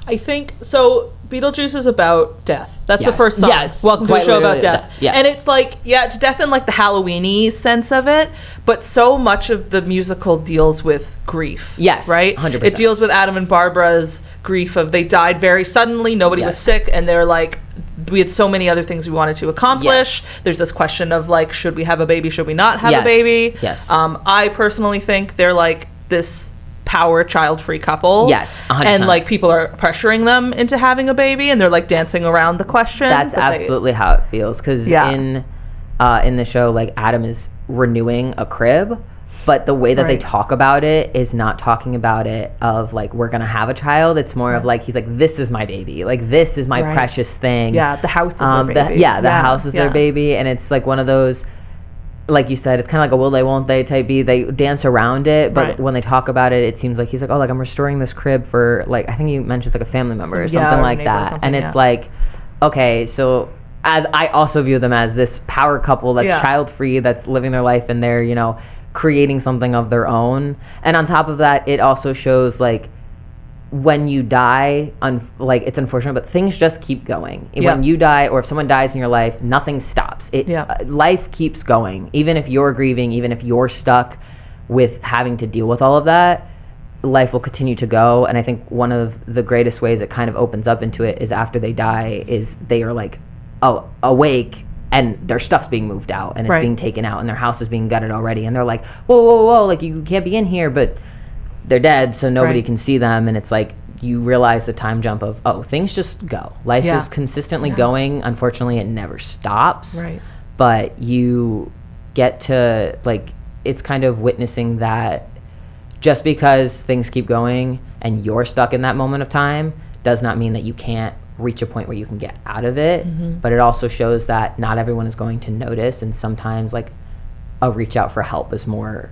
I think so. Beetlejuice is about death. That's the first song. Yes. Welcome to a show about death. Yes. And it's like, it's death in like the Halloween-y sense of it, but so much of the musical deals with grief. Yes. Right? 100%. It deals with Adam and Barbara's grief of they died very suddenly, nobody was sick, and they're like, we had so many other things we wanted to accomplish. Yes. There's this question of like, should we have a baby? Should we not have a baby? Yes. I personally think they're like this power child-free couple. Yes, 100%. And like people are pressuring them into having a baby, and they're like dancing around the question. That's absolutely how it feels, because in the show, like Adam is renewing a crib, but the way that they talk about it is not talking about it of like, we're gonna have a child. It's more of like, he's like, this is my baby, like this is my precious thing. The house is their baby. The house is their baby. And it's like one of those, like you said, it's kind of like a will they won't they type B. They dance around it, but when they talk about it, it seems like he's like, oh, like I'm restoring this crib for like, I think he mentions like a family member or something like that. And it's like, okay, so as I also view them as this power couple that's child free, that's living their life, and they're, you know, creating something of their own. And on top of that, it also shows like when you die, like it's unfortunate, but things just keep going. When you die, or if someone dies in your life, nothing stops. Life keeps going. Even if you're grieving, even if you're stuck with having to deal with all of that, life will continue to go. And I think one of the greatest ways it kind of opens up into it is after they die, is they are like, oh, awake, and their stuff's being moved out, and it's being taken out, and their house is being gutted already, and they're like, whoa, like you can't be in here, but they're dead, so nobody can see them. And it's like you realize the time jump of, oh, things just go. Life is consistently going. Unfortunately, it never stops. But you get to, like, it's kind of witnessing that just because things keep going and you're stuck in that moment of time does not mean that you can't reach a point where you can get out of it. But it also shows that not everyone is going to notice, and sometimes like a reach out for help is more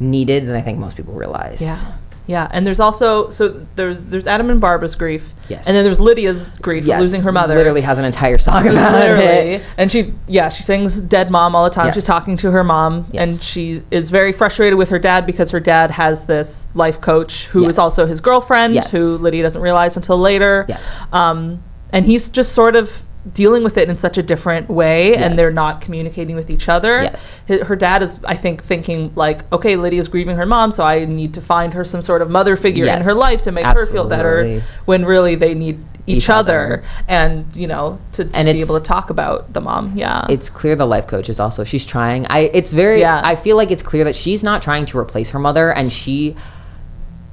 needed than I think most people realize. And there's also, so there's Adam and Barbara's grief, and then there's Lydia's grief of losing her mother. Literally has an entire song about it. And she sings Dead Mom all the time. She's talking to her mom, and she is very frustrated with her dad because her dad has this life coach who is also his girlfriend, who Lydia doesn't realize until later. And he's just sort of dealing with it in such a different way, and they're not communicating with each other. Her dad is, I think, thinking like, okay, Lydia's grieving her mom, so I need to find her some sort of mother figure in her life to make her feel better, when really they need each other, and you know, to just be able to talk about the mom. It's clear the life coach is also, she's trying, I feel like it's clear that she's not trying to replace her mother, and she,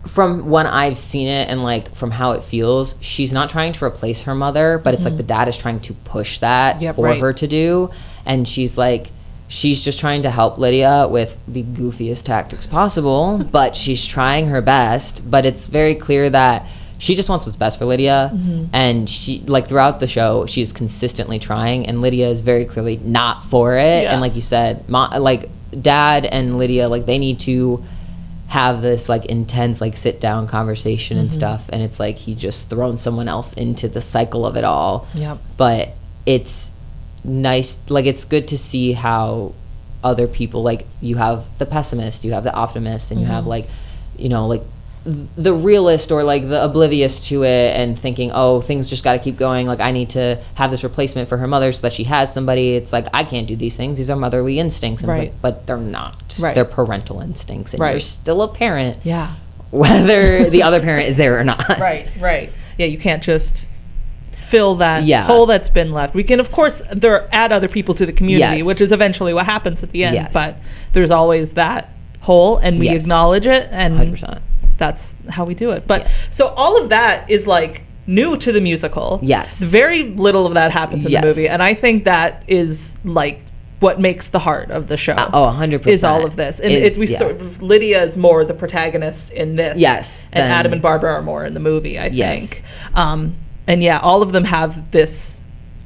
from when I've seen it and like from how it feels, she's not trying to replace her mother, but it's like the dad is trying to push that for her to do. And she's like, she's just trying to help Lydia with the goofiest tactics possible, but she's trying her best. But it's very clear that she just wants what's best for Lydia. And she, like throughout the show, she's consistently trying, and Lydia is very clearly not for it. And like you said, like dad and Lydia, like they need to have this like intense like sit down conversation and stuff, and it's like he just thrown someone else into the cycle of it all. But it's nice, like it's good to see how other people. Like, you have the pessimist, you have the optimist, and you have, like, you know, like, the realist or like the oblivious to it and thinking, oh, things just got to keep going, like I need to have this replacement for her mother so that she has somebody. It's like, I can't do these things, these are motherly instincts. And it's like, but they're not. They're parental instincts, and you're still a parent, whether the other parent is there or not. Right. Yeah, you can't just fill that hole that's been left. We can, of course, add other people to the community, which is eventually what happens at the end, but there's always that hole, and we acknowledge it, and 100%. That's how we do it. But so all of that is like new to the musical. Yes. Very little of that happens in the movie. And I think that is like what makes the heart of the show. 100%. Is all of this. And Lydia is more the protagonist in this. Yes. And Adam and Barbara are more in the movie, I think. And yeah, all of them have this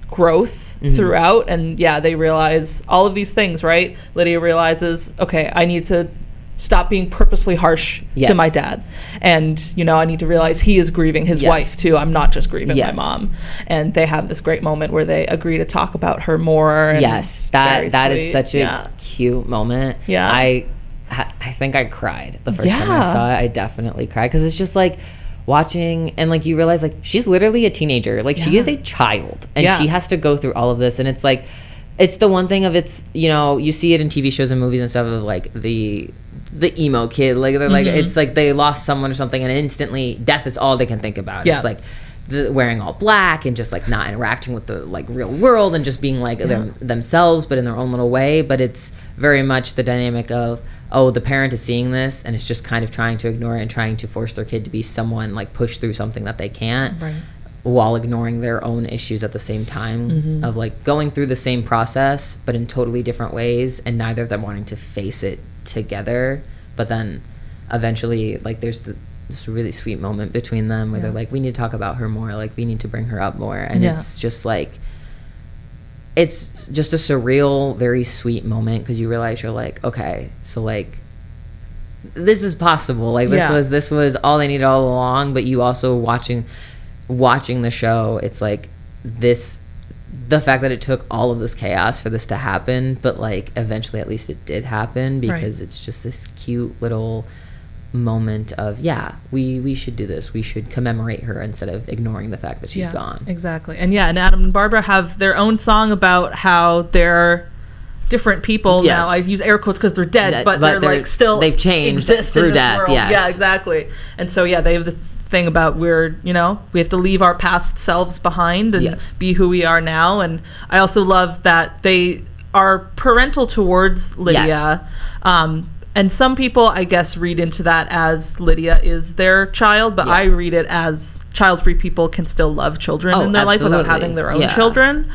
growth throughout. And yeah, they realize all of these things, right? Lydia realizes, okay, I need to stop being purposefully harsh to my dad, and you know, I need to realize he is grieving his wife too. I'm not just grieving my mom. And they have this great moment where they agree to talk about her more. And that is such a cute moment. I think I cried the first time I saw it. I definitely cried, because it's just like watching, and like you realize like she's literally a teenager, like she is a child, and she has to go through all of this. And it's like, it's the one thing of, it's, you know, you see it in TV shows and movies and stuff of like the emo kid, like they're like, it's like they lost someone or something, and instantly death is all they can think about. It's like wearing all black and just like not interacting with the like real world, and just being like themselves but in their own little way. But it's very much the dynamic of, oh, the parent is seeing this and it's just kind of trying to ignore it and trying to force their kid to be someone, like push through something that they can't, while ignoring their own issues at the same time, of like going through the same process but in totally different ways, and neither of them wanting to face it together. But then eventually, like, there's this really sweet moment between them where they're like, we need to talk about her more, like we need to bring her up more. And it's just like, it's just a surreal, very sweet moment, because you realize you're like, okay, so like this is possible, like this was all they needed all along. But you also watching the show, it's like this, the fact that it took all of this chaos for this to happen, but like eventually at least it did happen, because it's just this cute little moment of, we should do this, we should commemorate her instead of ignoring the fact that she's gone. Exactly. And and Adam and Barbara have their own song about how they're different people now. I use air quotes because they're dead, but they're like still, they've changed through death. Yeah, exactly. And so they have this thing about, we have to leave our past selves behind and be who we are now. And I also love that they are parental towards Lydia. And some people, I guess, read into that as Lydia is their child, but I read it as child-free people can still love children in their life without having their own children.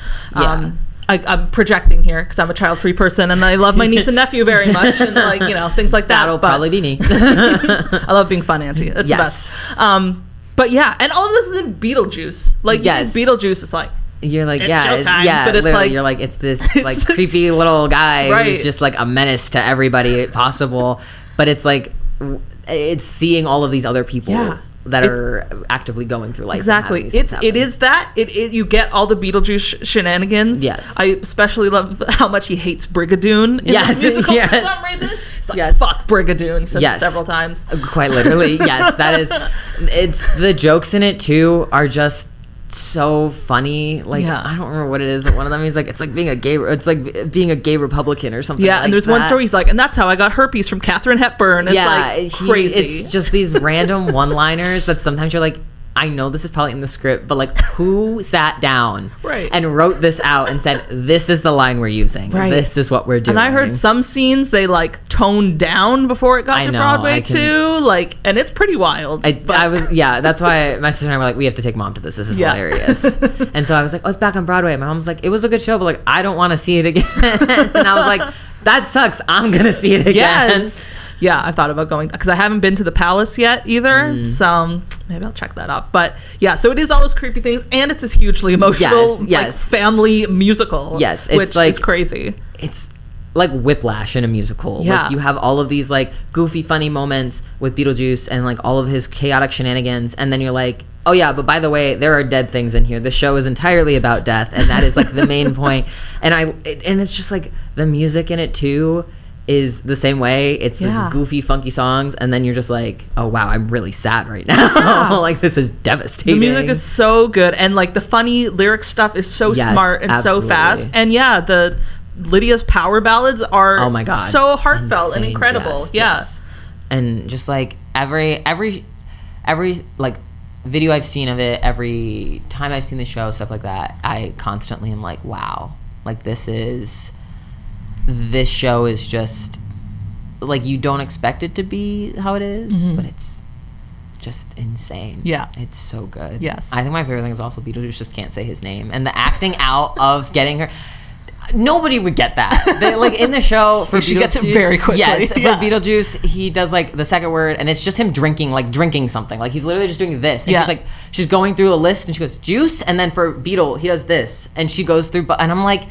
I'm projecting here because I'm a child-free person and I love my niece and nephew very much, and like, things like that. That'll probably be me. I love being fun auntie. It's the best. But and all of this is in Beetlejuice. Like, Beetlejuice is like, you're like, it's showtime, but it's like, you're like, it's this like creepy little guy who's just like a menace to everybody possible. But it's like, it's seeing all of these other people that are actively going through life. Exactly. It is you get all the Beetlejuice shenanigans. Yes. I especially love how much he hates Brigadoon in this musical for some reason. It's like, fuck Brigadoon. He says it several times. Quite literally. Yes. That is, it's, the jokes in it too are just so funny. Like, I don't remember what it is, but one of them, he's like, it's like being a gay Republican or something. And there's one story he's like, and that's how I got herpes from Katharine Hepburn. It's like crazy. It's just these random one-liners that sometimes you're like, I know this is probably in the script, but like, who sat down and wrote this out and said, this is the line we're using, this is what we're doing? And I heard some scenes they like toned down before it got to Broadway too, like, and it's pretty wild. I was that's why my sister and I were like, we have to take mom to this is hilarious. And so I was like, oh, it's back on Broadway. My mom was like, it was a good show, but like, I don't want to see it again. And I was like, that sucks, I'm gonna see it again. I thought about going, because I haven't been to the Palace yet either, so maybe I'll check that off. But so it is all those creepy things, and it's this hugely emotional like, family musical, which like, is crazy. It's like Whiplash in a musical. Yeah. Like you have all of these like goofy funny moments with Beetlejuice and like all of his chaotic shenanigans, and then you're like, oh yeah, but by the way, there are dead things in here. The show is entirely about death, and that is like the main point. And it's just like the music in it too is the same way. It's this goofy funky songs, and then you're just like, oh wow, I'm really sad right now. Like this is devastating. The music is so good, and like the funny lyric stuff is so smart and so fast. And the Lydia's power ballads are so heartfelt and incredible. Yes. And just like every like video I've seen of it, every time I've seen the show, stuff like that, I constantly am like, wow, like this show is just like, you don't expect it to be how it is, but it's just insane. Yeah, it's so good. Yes, I think my favorite thing is also Beetlejuice just can't say his name, and the acting out of getting her. Nobody would get that. They, like in the show, for she gets it very quickly. Yes, for Beetlejuice, he does like the second word, and it's just him drinking something. Like he's literally just doing this, and she's going through a list, and she goes juice, and then for Beetle, he does this, and she goes through, and I'm like,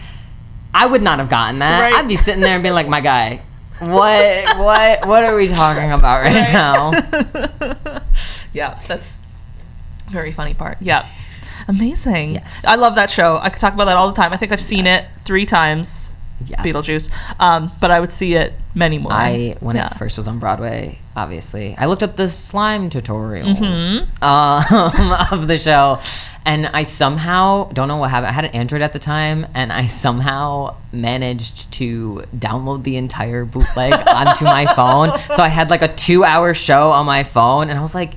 I would not have gotten that. Right. I'd be sitting there and being like, my guy, what are we talking about right now? Yeah, that's a very funny part. Yeah. Amazing. Yes. I love that show. I could talk about that all the time. I think I've seen it 3 times. Yes. Beetlejuice. But I would see it many more. When it first was on Broadway, obviously, I looked up the slime tutorials of the show, and I somehow, don't know what happened, I had an Android at the time, and I somehow managed to download the entire bootleg onto my phone. So I had like a 2-hour show on my phone, and I was like,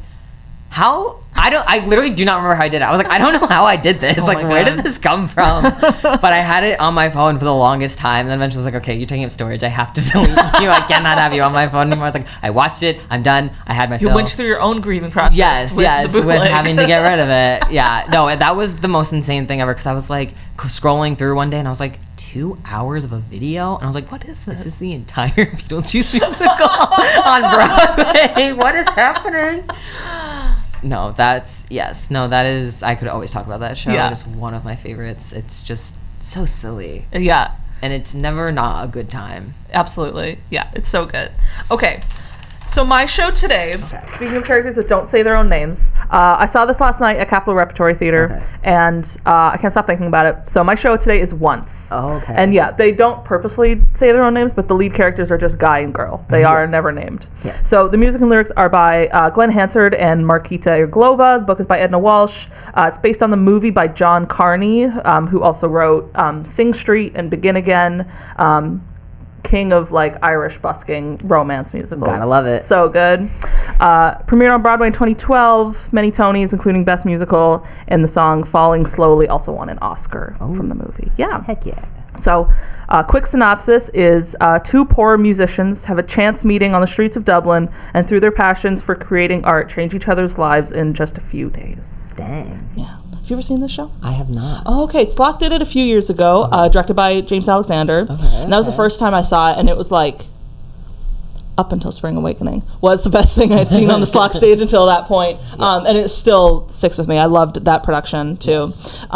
how? I literally do not remember how I did it. I was like, I don't know how I did this. Like, where did this come from? But I had it on my phone for the longest time. And then eventually I was like, okay, you're taking up storage. I have to delete you. I cannot have you on my phone anymore. I was like, I watched it. I'm done. I had my fill. You went through your own grieving process. Yes, with having to get rid of it. Yeah. No, that was the most insane thing ever, because I was like scrolling through one day and I was like, 2 hours of a video? And I was like, what is this? This is the entire Beetlejuice musical on Broadway. What is happening? No, that is, I could always talk about that show. Yeah. It's one of my favorites. It's just so silly. Yeah. And it's never not a good time. Absolutely. Yeah, it's so good. Okay. So my show today, speaking of characters that don't say their own names, I saw this last night at Capitol Repertory Theater, and I can't stop thinking about it. So my show today is Once. Oh, okay. And yeah, they don't purposely say their own names, but the lead characters are just guy and girl. They are never named. Yes. So the music and lyrics are by Glenn Hansard and Marquita Irglova. The book is by Edna Walsh. It's based on the movie by John Carney, who also wrote Sing Street and Begin Again. King of like Irish busking romance musicals. Gotta love it. So good. Premiered on Broadway in 2012, many Tonys, including Best Musical, and the song Falling Slowly also won an Oscar from the movie. Yeah. Heck yeah. So, quick synopsis is 2 poor musicians have a chance meeting on the streets of Dublin, and through their passions for creating art, change each other's lives in just a few days. Dang. Yeah. Have you ever seen this show? I have not. Oh, okay. Slock did it a few years ago, directed by James Alexander. Okay, and that was the first time I saw it, and it was like, up until Spring Awakening, was the best thing I'd seen on the Slock stage until that point. Yes. And it still sticks with me. I loved that production, too. Yes.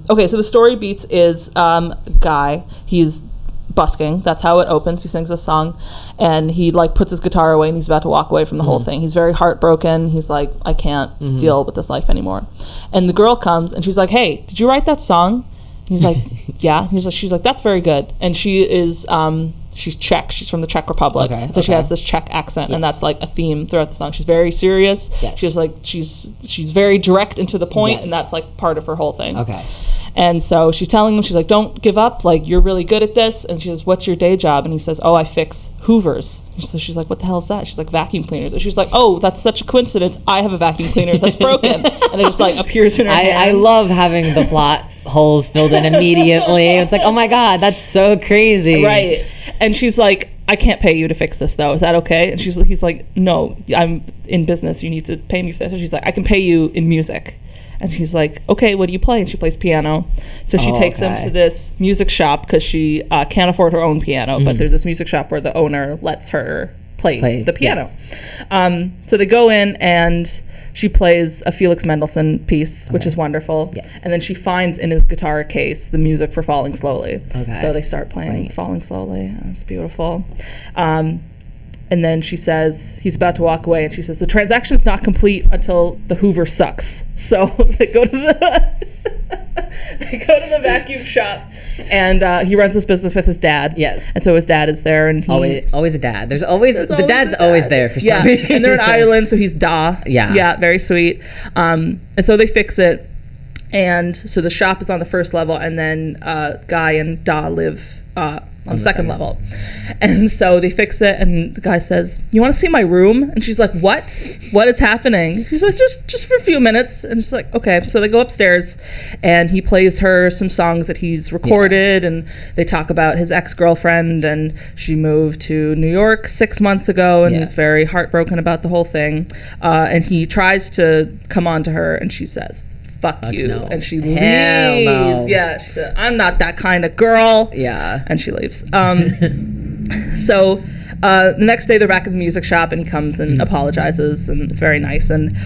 Okay, so the story beats is Guy. He's busking. That's how it opens. He sings a song, and he like puts his guitar away, and he's about to walk away from the whole thing. He's very heartbroken. He's like, I can't deal with this life anymore. And the girl comes, and she's like, hey, did you write that song? And he's like, yeah. She's like, that's very good. And she is she's Czech. She's from the Czech Republic. Okay, so she has this Czech accent, and that's like a theme throughout the song. She's very serious. Yes. She's like, she's very direct and to the point, and that's like part of her whole thing. Okay. And so she's telling him, she's like, don't give up, like, you're really good at this. And she says, what's your day job? And he says, oh, I fix Hoovers. So she's like, what the hell is that? She's like, vacuum cleaners. And she's like, oh, that's such a coincidence. I have a vacuum cleaner that's broken. And it just, like, appears in her hand. I love having the plot holes filled in immediately. It's like, oh, my God, that's so crazy. Right. And she's like, I can't pay you to fix this, though. Is that okay? And he's like, no, I'm in business. You need to pay me for this. And she's like, I can pay you in music. And she's like, okay, what do you play? And she plays piano. So she takes him to this music shop because she can't afford her own piano. But there's this music shop where the owner lets her play the piano. Yes. So they go in and she plays a Felix Mendelssohn piece, which is wonderful. Yes. And then she finds in his guitar case the music for Falling Slowly. Okay. So they start playing Falling Slowly. It's beautiful. And then she says, he's about to walk away, and she says, the transaction's not complete until the Hoover sucks. So they go to the vacuum shop, and he runs his business with his dad. Yes. And so his dad is there, and always a dad. There's always the dad's always there for some reason. And they're in Ireland, so he's Da. Yeah. Yeah, very sweet. And so they fix it, and so the shop is on the first level, and then Guy and Da live on the second level. And so they fix it, and the guy says, you want to see my room? And she's like, what is happening? She's like, just for a few minutes. And she's like, okay. So they go upstairs, and he plays her some songs that he's recorded, and they talk about his ex-girlfriend, and she moved to New York 6 months ago, and he's very heartbroken about the whole thing. And he tries to come on to her, and she says, fuck you. No. And she leaves. No. Yeah, she said, I'm not that kind of girl. Yeah. And she leaves. So the next day they're back at the music shop, and he comes and apologizes, and it's very nice. And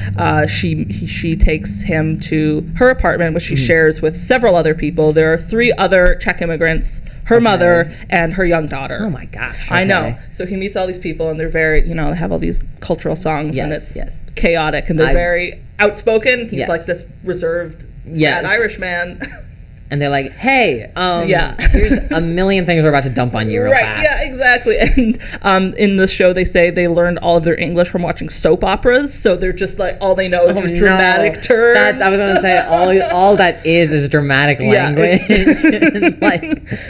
she takes him to her apartment, which she shares with several other people. There are 3 other Czech immigrants, her mother, and her young daughter. Oh my gosh. Okay. I know. So he meets all these people, and they're very, they have all these cultural songs, and it's chaotic, and they're very outspoken. He's like this reserved, sad Irish man. And they're like, hey, here's a million things we're about to dump on you real fast. Yeah, exactly. And in the show, they say they learned all of their English from watching soap operas. So they're just like, all they know is these dramatic terms. I was going to say, all that is dramatic language. Like,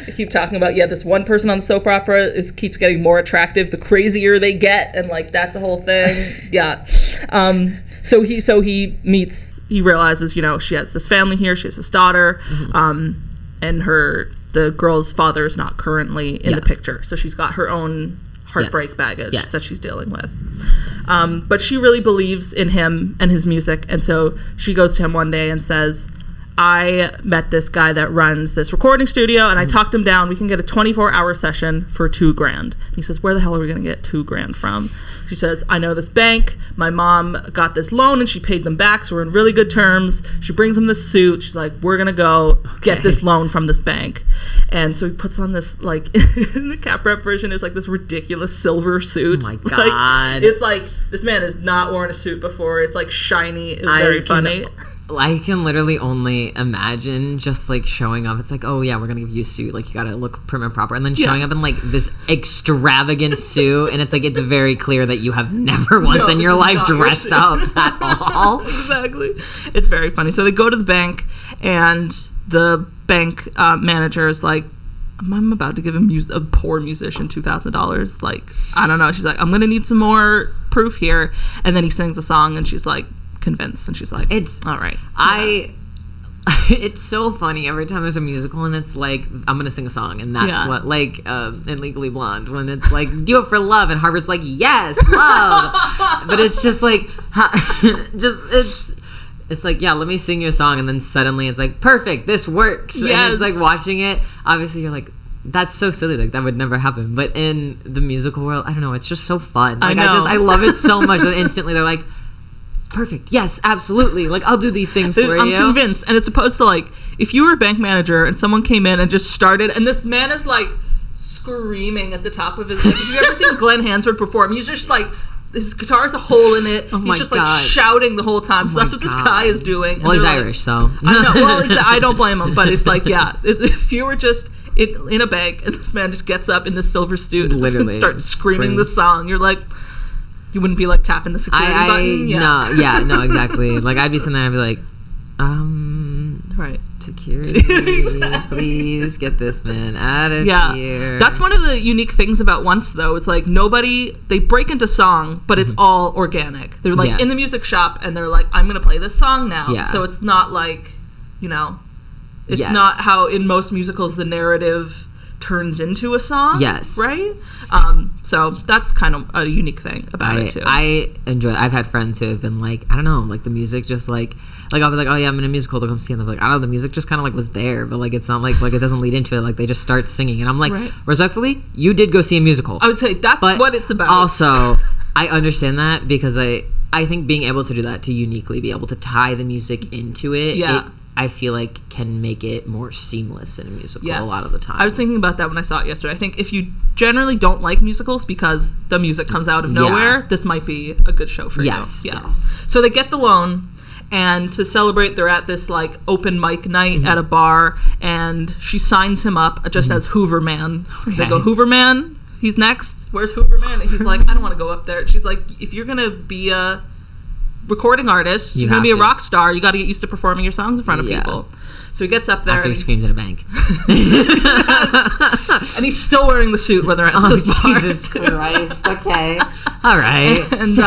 they keep talking about, this one person on the soap opera keeps getting more attractive the crazier they get. And like, that's a whole thing. Yeah. So he realizes, she has this family here, she has this daughter, and the girl's father is not currently in the picture. So she's got her own heartbreak baggage that she's dealing with. But she really believes in him and his music, and so she goes to him one day and says, I met this guy that runs this recording studio, and I talked him down. We can get a 24-hour session for $2,000. He says, where the hell are we going to get $2,000 from? She says, I know this bank. My mom got this loan, and she paid them back, so we're in really good terms. She brings him this suit. She's like, we're going to go get this loan from this bank. And so he puts on this, like, in the Cap Rep version, it's like this ridiculous silver suit. Oh, my God. It's like, this man has not worn a suit before. It's, like, shiny. It's very funny. I can literally only imagine just like showing up. It's like, oh yeah, we're gonna give you a suit. Like you gotta look prim and proper, and then showing up in like this extravagant suit, and it's like it's very clear that you have never once in your life dressed up at all. Exactly. It's very funny. So they go to the bank, and the bank manager is like, I'm about to give a poor musician $2,000. Like, I don't know. She's like, I'm gonna need some more proof here. And then he sings a song, and she's like, convinced, and she's like, it's all right. It's so funny every time there's a musical and it's like I'm gonna sing a song, and that's what, like in Legally Blonde, when it's like do it for love, and Harvard's like, yes, love. But it's just like it's like, yeah, let me sing you a song, and then suddenly it's like, perfect, this works. Yes. And it's like watching it, obviously you're like, that's so silly, like that would never happen. But in the musical world, I don't know, it's just so fun. Like I love it so much that instantly they're like, perfect, yes, absolutely, like I'll do these things for you. I'm convinced. And it's supposed to, like, if you were a bank manager and someone came in and just started, and this man is like screaming at the top of his, like, if you've ever seen Glenn Hansford perform, he's just like, his guitar has a hole in it. He's just like shouting the whole time. So that's what this guy is doing. Well, he's Irish, so I know. Well, I don't blame him, but it's like, if you were just in a bank and this man just gets up in this silver suit and starts screaming the song, you're like, you wouldn't be like tapping the security button? No, exactly. Like I'd be sitting there and I'd be like, right, security, please get this man out of here. That's one of the unique things about Once, though. It's like they break into song, but it's all organic. They're like in the music shop, and they're like, I'm gonna play this song now. Yeah. So it's not like, it's not how in most musicals the narrative turns into a song. Yes. Right? So that's kind of a unique thing about it too. I enjoy it. I've had friends who have been like, I don't know, like the music just like I'll be like, oh yeah, I'm in a musical to come see, and they're like, I don't know, the music just kind of like was there, but like it's not like it doesn't lead into it, like they just start singing, and I'm like, respectfully, you did go see a musical. I would say that's what it's about. Also, I understand that because I think being able to do that, to uniquely be able to tie the music into it, I feel like can make it more seamless in a musical a lot of the time. I was thinking about that when I saw it yesterday. I think if you generally don't like musicals because the music comes out of nowhere, this might be a good show for you. Yes. So they get the loan, and to celebrate, they're at this like open mic night at a bar, and she signs him up just as Hoover Man. Okay. They go, Hoover Man, he's next. Where's Hoover Man? And he's like, I don't want to go up there. She's like, if you're gonna be a recording artist, you're gonna be a rock star, you got to get used to performing your songs in front of people. So he gets up there after he screams at a bank. And he's still wearing the suit when they're at this bar. Jesus Christ. Okay. All right. And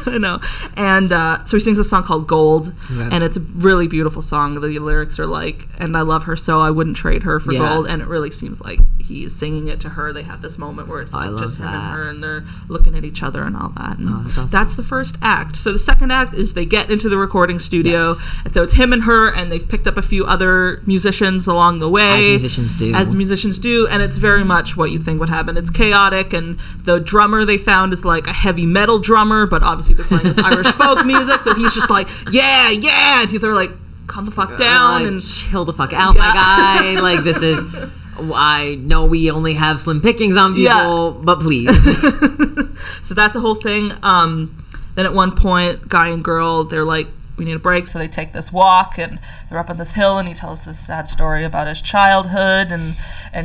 I know. And so he sings a song called Gold, and it's a really beautiful song. The lyrics are like, and I love her so I wouldn't trade her for gold, and it really seems like he's singing it to her. They have this moment where it's like just him and her, and they're looking at each other and all that. And that's awesome. That's the first act. So the second act is they get into the recording studio, and so it's him and her, and they've picked up a few other musicians along the way. As musicians do. And it's very much what you'd think would happen. It's chaotic, and the drummer they found is like a heavy metal drummer, but obviously they're playing this Irish folk music, so he's just like, yeah, and they're like, calm the fuck down and chill the fuck out, my guy. Like, this is, I know we only have slim pickings on people, but please. So that's a whole thing. Then at one point, guy and girl, they're like, we need a break, so they take this walk, and they're up on this hill, and he tells this sad story about his childhood, and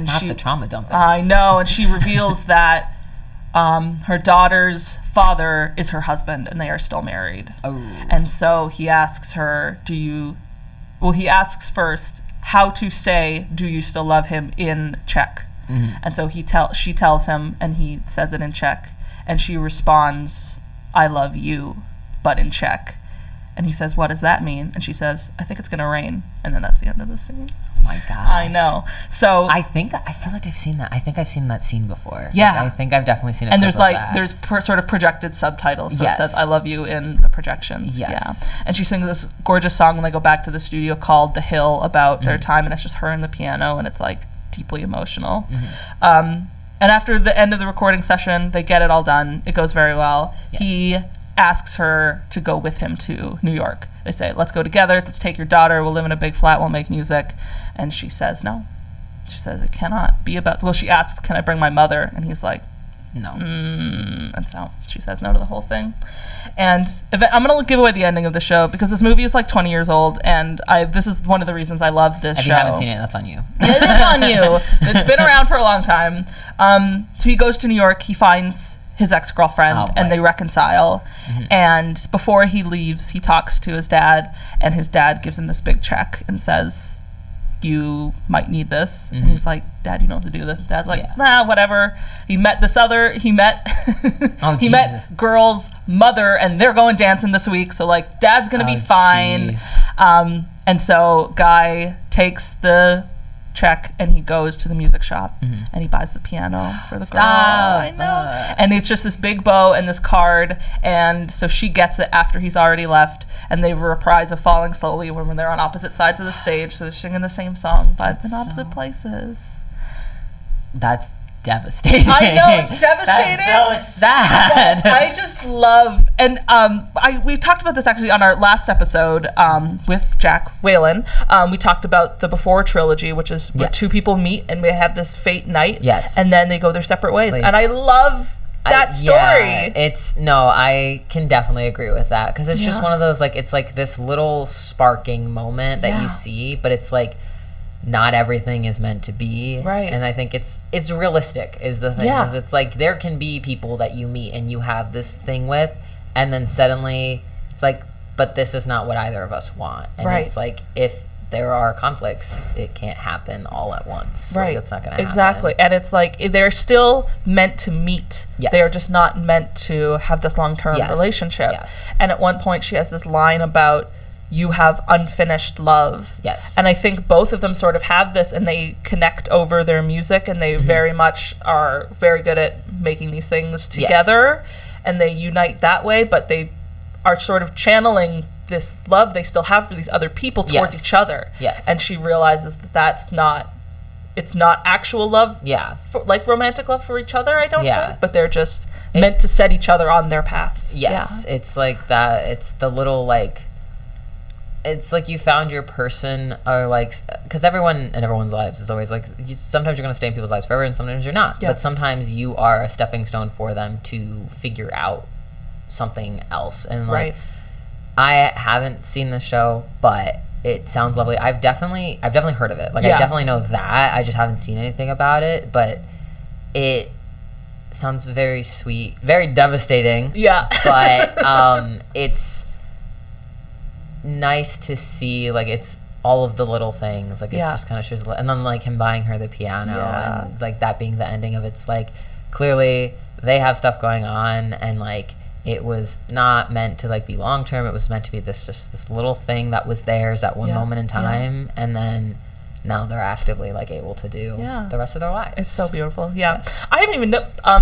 not the trauma dump. I know, and she reveals that her daughter's father is her husband, and they are still married. Oh. And so he asks her, he asks first how to say, do you still love him, in Czech? Mm-hmm. And so she tells him, and he says it in Czech, and she responds, I love you, but in Czech. And he says, what does that mean? And she says, I think it's going to rain. And then that's the end of the scene. Oh my gosh. I know. So I feel like I've seen that. I think I've seen that scene before. Yeah. Like, I think I've definitely seen it. And there's sort of projected subtitles. So it says, I love you in the projections. Yes. Yeah. And she sings this gorgeous song when they go back to the studio called The Hill about their time. And it's just her and the piano. And it's like deeply emotional. Mm-hmm. And after the end of the recording session, they get it all done. It goes very well. Yes. He asks her to go with him to New York. They say, let's go together, let's take your daughter, we'll live in a big flat, we'll make music. And she says no. She says, it cannot be about, she asks, can I bring my mother? And he's like, no. And so she says no to the whole thing. And I'm going to give away the ending of the show because this movie is like 20 years old, and this is one of the reasons I love this show. If you haven't seen it, that's on you. It is on you. It's been around for a long time. So he goes to New York, he finds his ex-girlfriend, and they reconcile. Mm-hmm. And before he leaves, he talks to his dad, and his dad gives him this big check and says, you might need this. Mm-hmm. And he's like, Dad, you don't have to do this. And Dad's like, nah, whatever. He met girl's mother, and they're going dancing this week, so like Dad's gonna be fine. And so Guy takes the check and he goes to the music shop, and he buys the piano for the girl. I know. And it's just this big bow and this card, and so she gets it after he's already left, and they have a reprise of Falling Slowly when they're on opposite sides of the stage, so they're singing the same song but in opposite places. That's devastating. I know, it's devastating. That's so sad. But I just love, and we talked about this actually on our last episode with Jack Whalen. We talked about the Before trilogy, which is where two people meet and we have this fate night, and then they go their separate ways. And I love that story. I can definitely agree with that, because it's just one of those, like, it's like this little sparking moment that you see, but it's like not everything is meant to be, right? And I think it's realistic is the thing. Is it's like there can be people that you meet and you have this thing with, and then suddenly it's like, but this is not what either of us want. And it's like, if there are conflicts, it can't happen all at once. Right. Like, it's not going to happen. Exactly. And it's like, they're still meant to meet. Yes. They're just not meant to have this long-term relationship. Yes. And at one point she has this line about, you have unfinished love. Yes. And I think both of them sort of have this, and they connect over their music, and they very much are very good at making these things together, and they unite that way, but they are sort of channeling this love they still have for these other people towards each other. Yes. And she realizes that it's not actual love, like romantic love for each other, I don't think, but they're just meant to set each other on their paths. Yes. Yeah. It's like that. It's the little, like, it's like you found your person, or like, because everyone in everyone's lives is always like, sometimes you're going to stay in people's lives forever and sometimes you're not. But sometimes you are a stepping stone for them to figure out something else. And like, I haven't seen the show, but it sounds lovely. I've definitely heard of it. Like, I definitely know that. I just haven't seen anything about it, but it sounds very sweet, very devastating. Yeah. But it's nice to see, like, it's all of the little things, like, it's just kind of shows, and then like him buying her the piano and like that being the ending of it's like, clearly they have stuff going on, and like it was not meant to like be long term. It was meant to be this little thing that was theirs at one moment in time, and then now they're actively like able to do the rest of their lives. It's so beautiful. I haven't even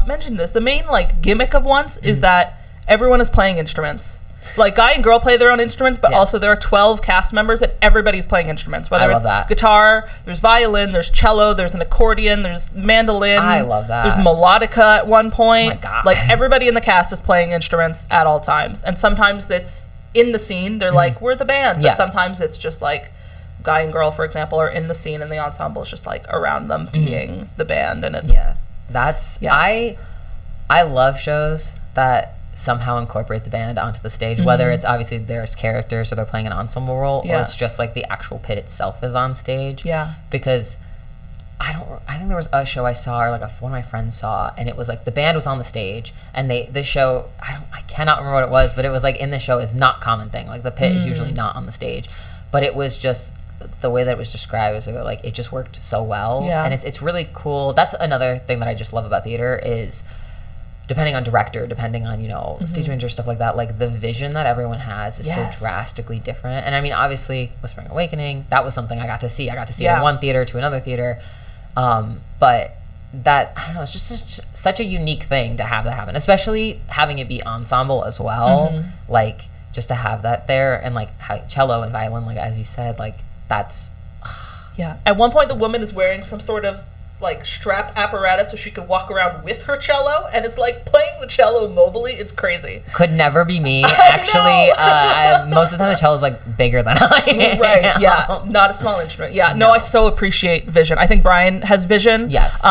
mentioned this. The main like gimmick of Once is that everyone is playing instruments. Like, guy and girl play their own instruments, but also there are 12 cast members and everybody's playing instruments. Whether it's guitar, there's violin, there's cello, there's an accordion, there's mandolin. I love that. There's melodica at one point. Oh my God. Like, everybody in the cast is playing instruments at all times. And sometimes it's in the scene. They're like, we're the band. But sometimes it's just like, guy and girl, for example, are in the scene and the ensemble is just like around them being the band. And it's... I love shows that somehow incorporate the band onto the stage, whether it's obviously there's characters or they're playing an ensemble role, or it's just like the actual pit itself is on stage. Because I think there was a show I saw, or like one of my friends saw, and it was like the band was on the stage, and the show, I cannot remember what it was, but it was like, in the show is not common thing, like the pit is usually not on the stage, but it was just the way that it was described was like it just worked so well. And it's really cool. That's another thing that I just love about theater is, depending on director, depending on, stage manager, stuff like that, like the vision that everyone has is so drastically different. And I mean, obviously, Whispering Awakening, that was something I got to see. I got to see it in one theater to another theater. But that, I don't know, it's just such a unique thing to have that happen, especially having it be ensemble as well. Like, just to have that there, and like cello and violin, like as you said, like that's... At one point, the woman is wearing some sort of like strap apparatus so she could walk around with her cello, and it's like playing the cello mobily. It's crazy. Could never be me. Actually, most of the time the cello is like bigger than I am. Right, not a small instrument. No, I so appreciate vision. I think Brian has vision. Yes.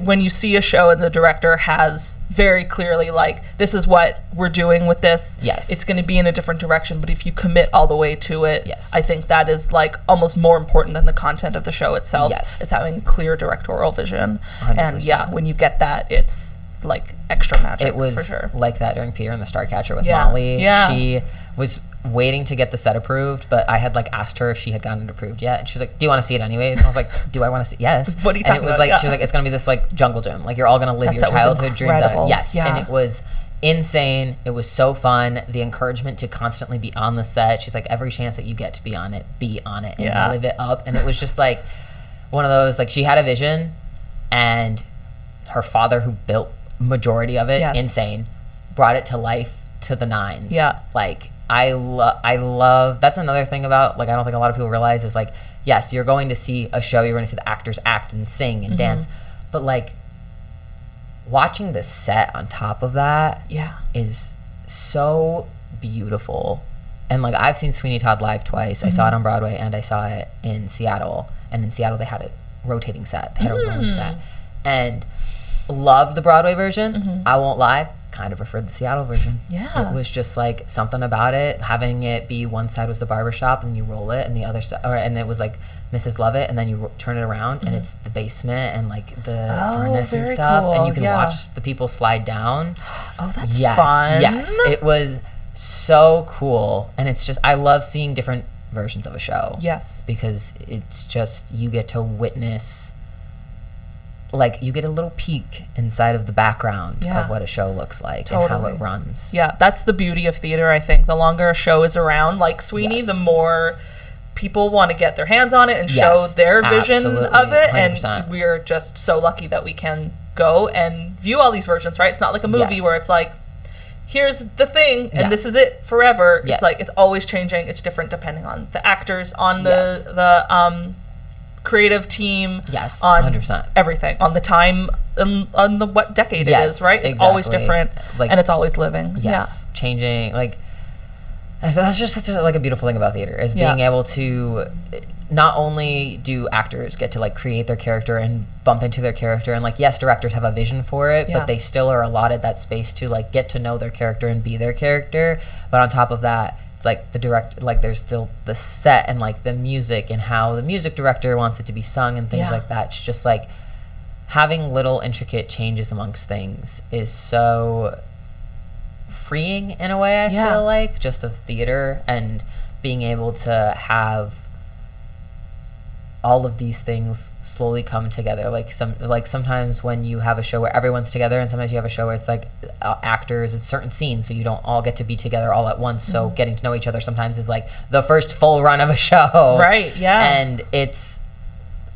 When you see a show and the director has very clearly like, this is what we're doing with this. Yes. It's going to be in a different direction, but if you commit all the way to it, yes, I think that is like almost more important than the content of the show itself. Yes. It's having clear directorial vision. 100%. And when you get that, it's like extra magic. It was for sure. like that during Peter and the Starcatcher with Molly. She was waiting to get the set approved, but I had like asked her if she had gotten it approved yet, and she was like, "Do you want to see it anyways?" And I was like, "Do I want to see?" Yes. What are you talking about? And it was about? like she was like, "It's gonna be this like jungle gym. Like you're all gonna live your childhood dreams out." Yes. And it was insane. It was so fun. The encouragement to constantly be on the set. She's like, every chance that you get to be on it and live it up. And it was just like one of those, like, she had a vision, and her father, who built majority of it, insane, brought it to life to the nines. Yeah. Like, I love, that's another thing about, like, I don't think a lot of people realize is, like, yes, you're going to see a show, you're going to see the actors act and sing and dance, but, like, watching the set on top of that is so beautiful. And, like, I've seen Sweeney Todd live twice. I saw it on Broadway, and I saw it in Seattle. And in Seattle, they had a rotating set. They had a rolling set. And loved the Broadway version. I won't lie, kind of preferred the Seattle version. Yeah. It was just, like, something about it. Having it be one side was the barbershop, and you roll it, and the other side, and it was, like, Mrs. Lovett, and then you turn it around, and it's the basement and, like, the furnace and stuff. Cool. And you can watch the people slide down. Oh, that's fun. Yes. It was so cool. And it's just, I love seeing different versions of a show. Yes. Because it's just, you get to witness, like you get a little peek inside of the background of what a show looks like and how it runs. Yeah, that's the beauty of theater, I think. The longer a show is around, like Sweeney, the more people want to get their hands on it and show their vision of it. 100%. And we're just so lucky that we can go and view all these versions, right? It's not like a movie where it's like, here's the thing and this is it forever. It's like it's always changing. It's different depending on the actors, on the creative team, on 100%. Everything, on the time, on the what decade it is, right? It's always different, like, and it's always living. Changing. Like that's just such a beautiful thing about theater is being able to not only do actors get to like create their character and bump into their character, and like yes, directors have a vision for it, but they still are allotted that space to like get to know their character and be their character. But on top of that, it's like there's still the set and like the music and how the music director wants it to be sung and things like that. It's just like having little intricate changes amongst things is so freeing in a way, I feel like, just of theater, and being able to have all of these things slowly come together. Like sometimes when you have a show where everyone's together, and sometimes you have a show where it's like actors, it's certain scenes, so you don't all get to be together all at once. So getting to know each other sometimes is like the first full run of a show. Right, yeah. And it's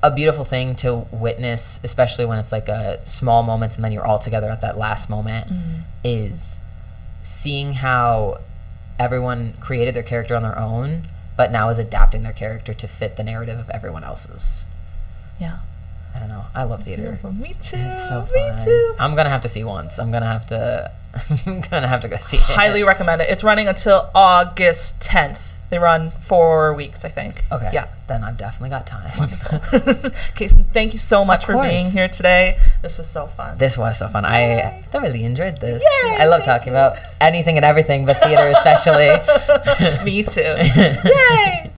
a beautiful thing to witness, especially when it's like a small moments and then you're all together at that last moment, is seeing how everyone created their character on their own, but now is adapting their character to fit the narrative of everyone else's. Yeah. I don't know. I love theater. Me too. It's so fun. Me too. I'm gonna have to see once. I'm gonna have to go see it. Highly recommend it. It's running until August 10th. They run 4 weeks, I think. Okay. Yeah. Then I've definitely got time. Kason, thank you so much for being here today. This was so fun. This was so fun. Yay. I thoroughly enjoyed this. Yay, I love talking about anything and everything, but theater especially. Me too. Yay!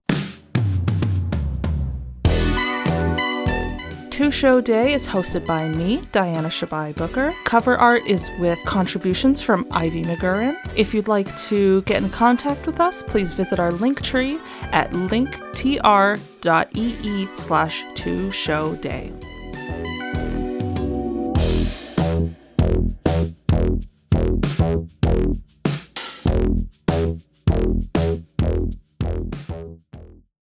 Two Show Day is hosted by me, Diana Shabai Booker. Cover art is with contributions from Ivy McGurran. If you'd like to get in contact with us, please visit our link tree at linktr.ee/2showday.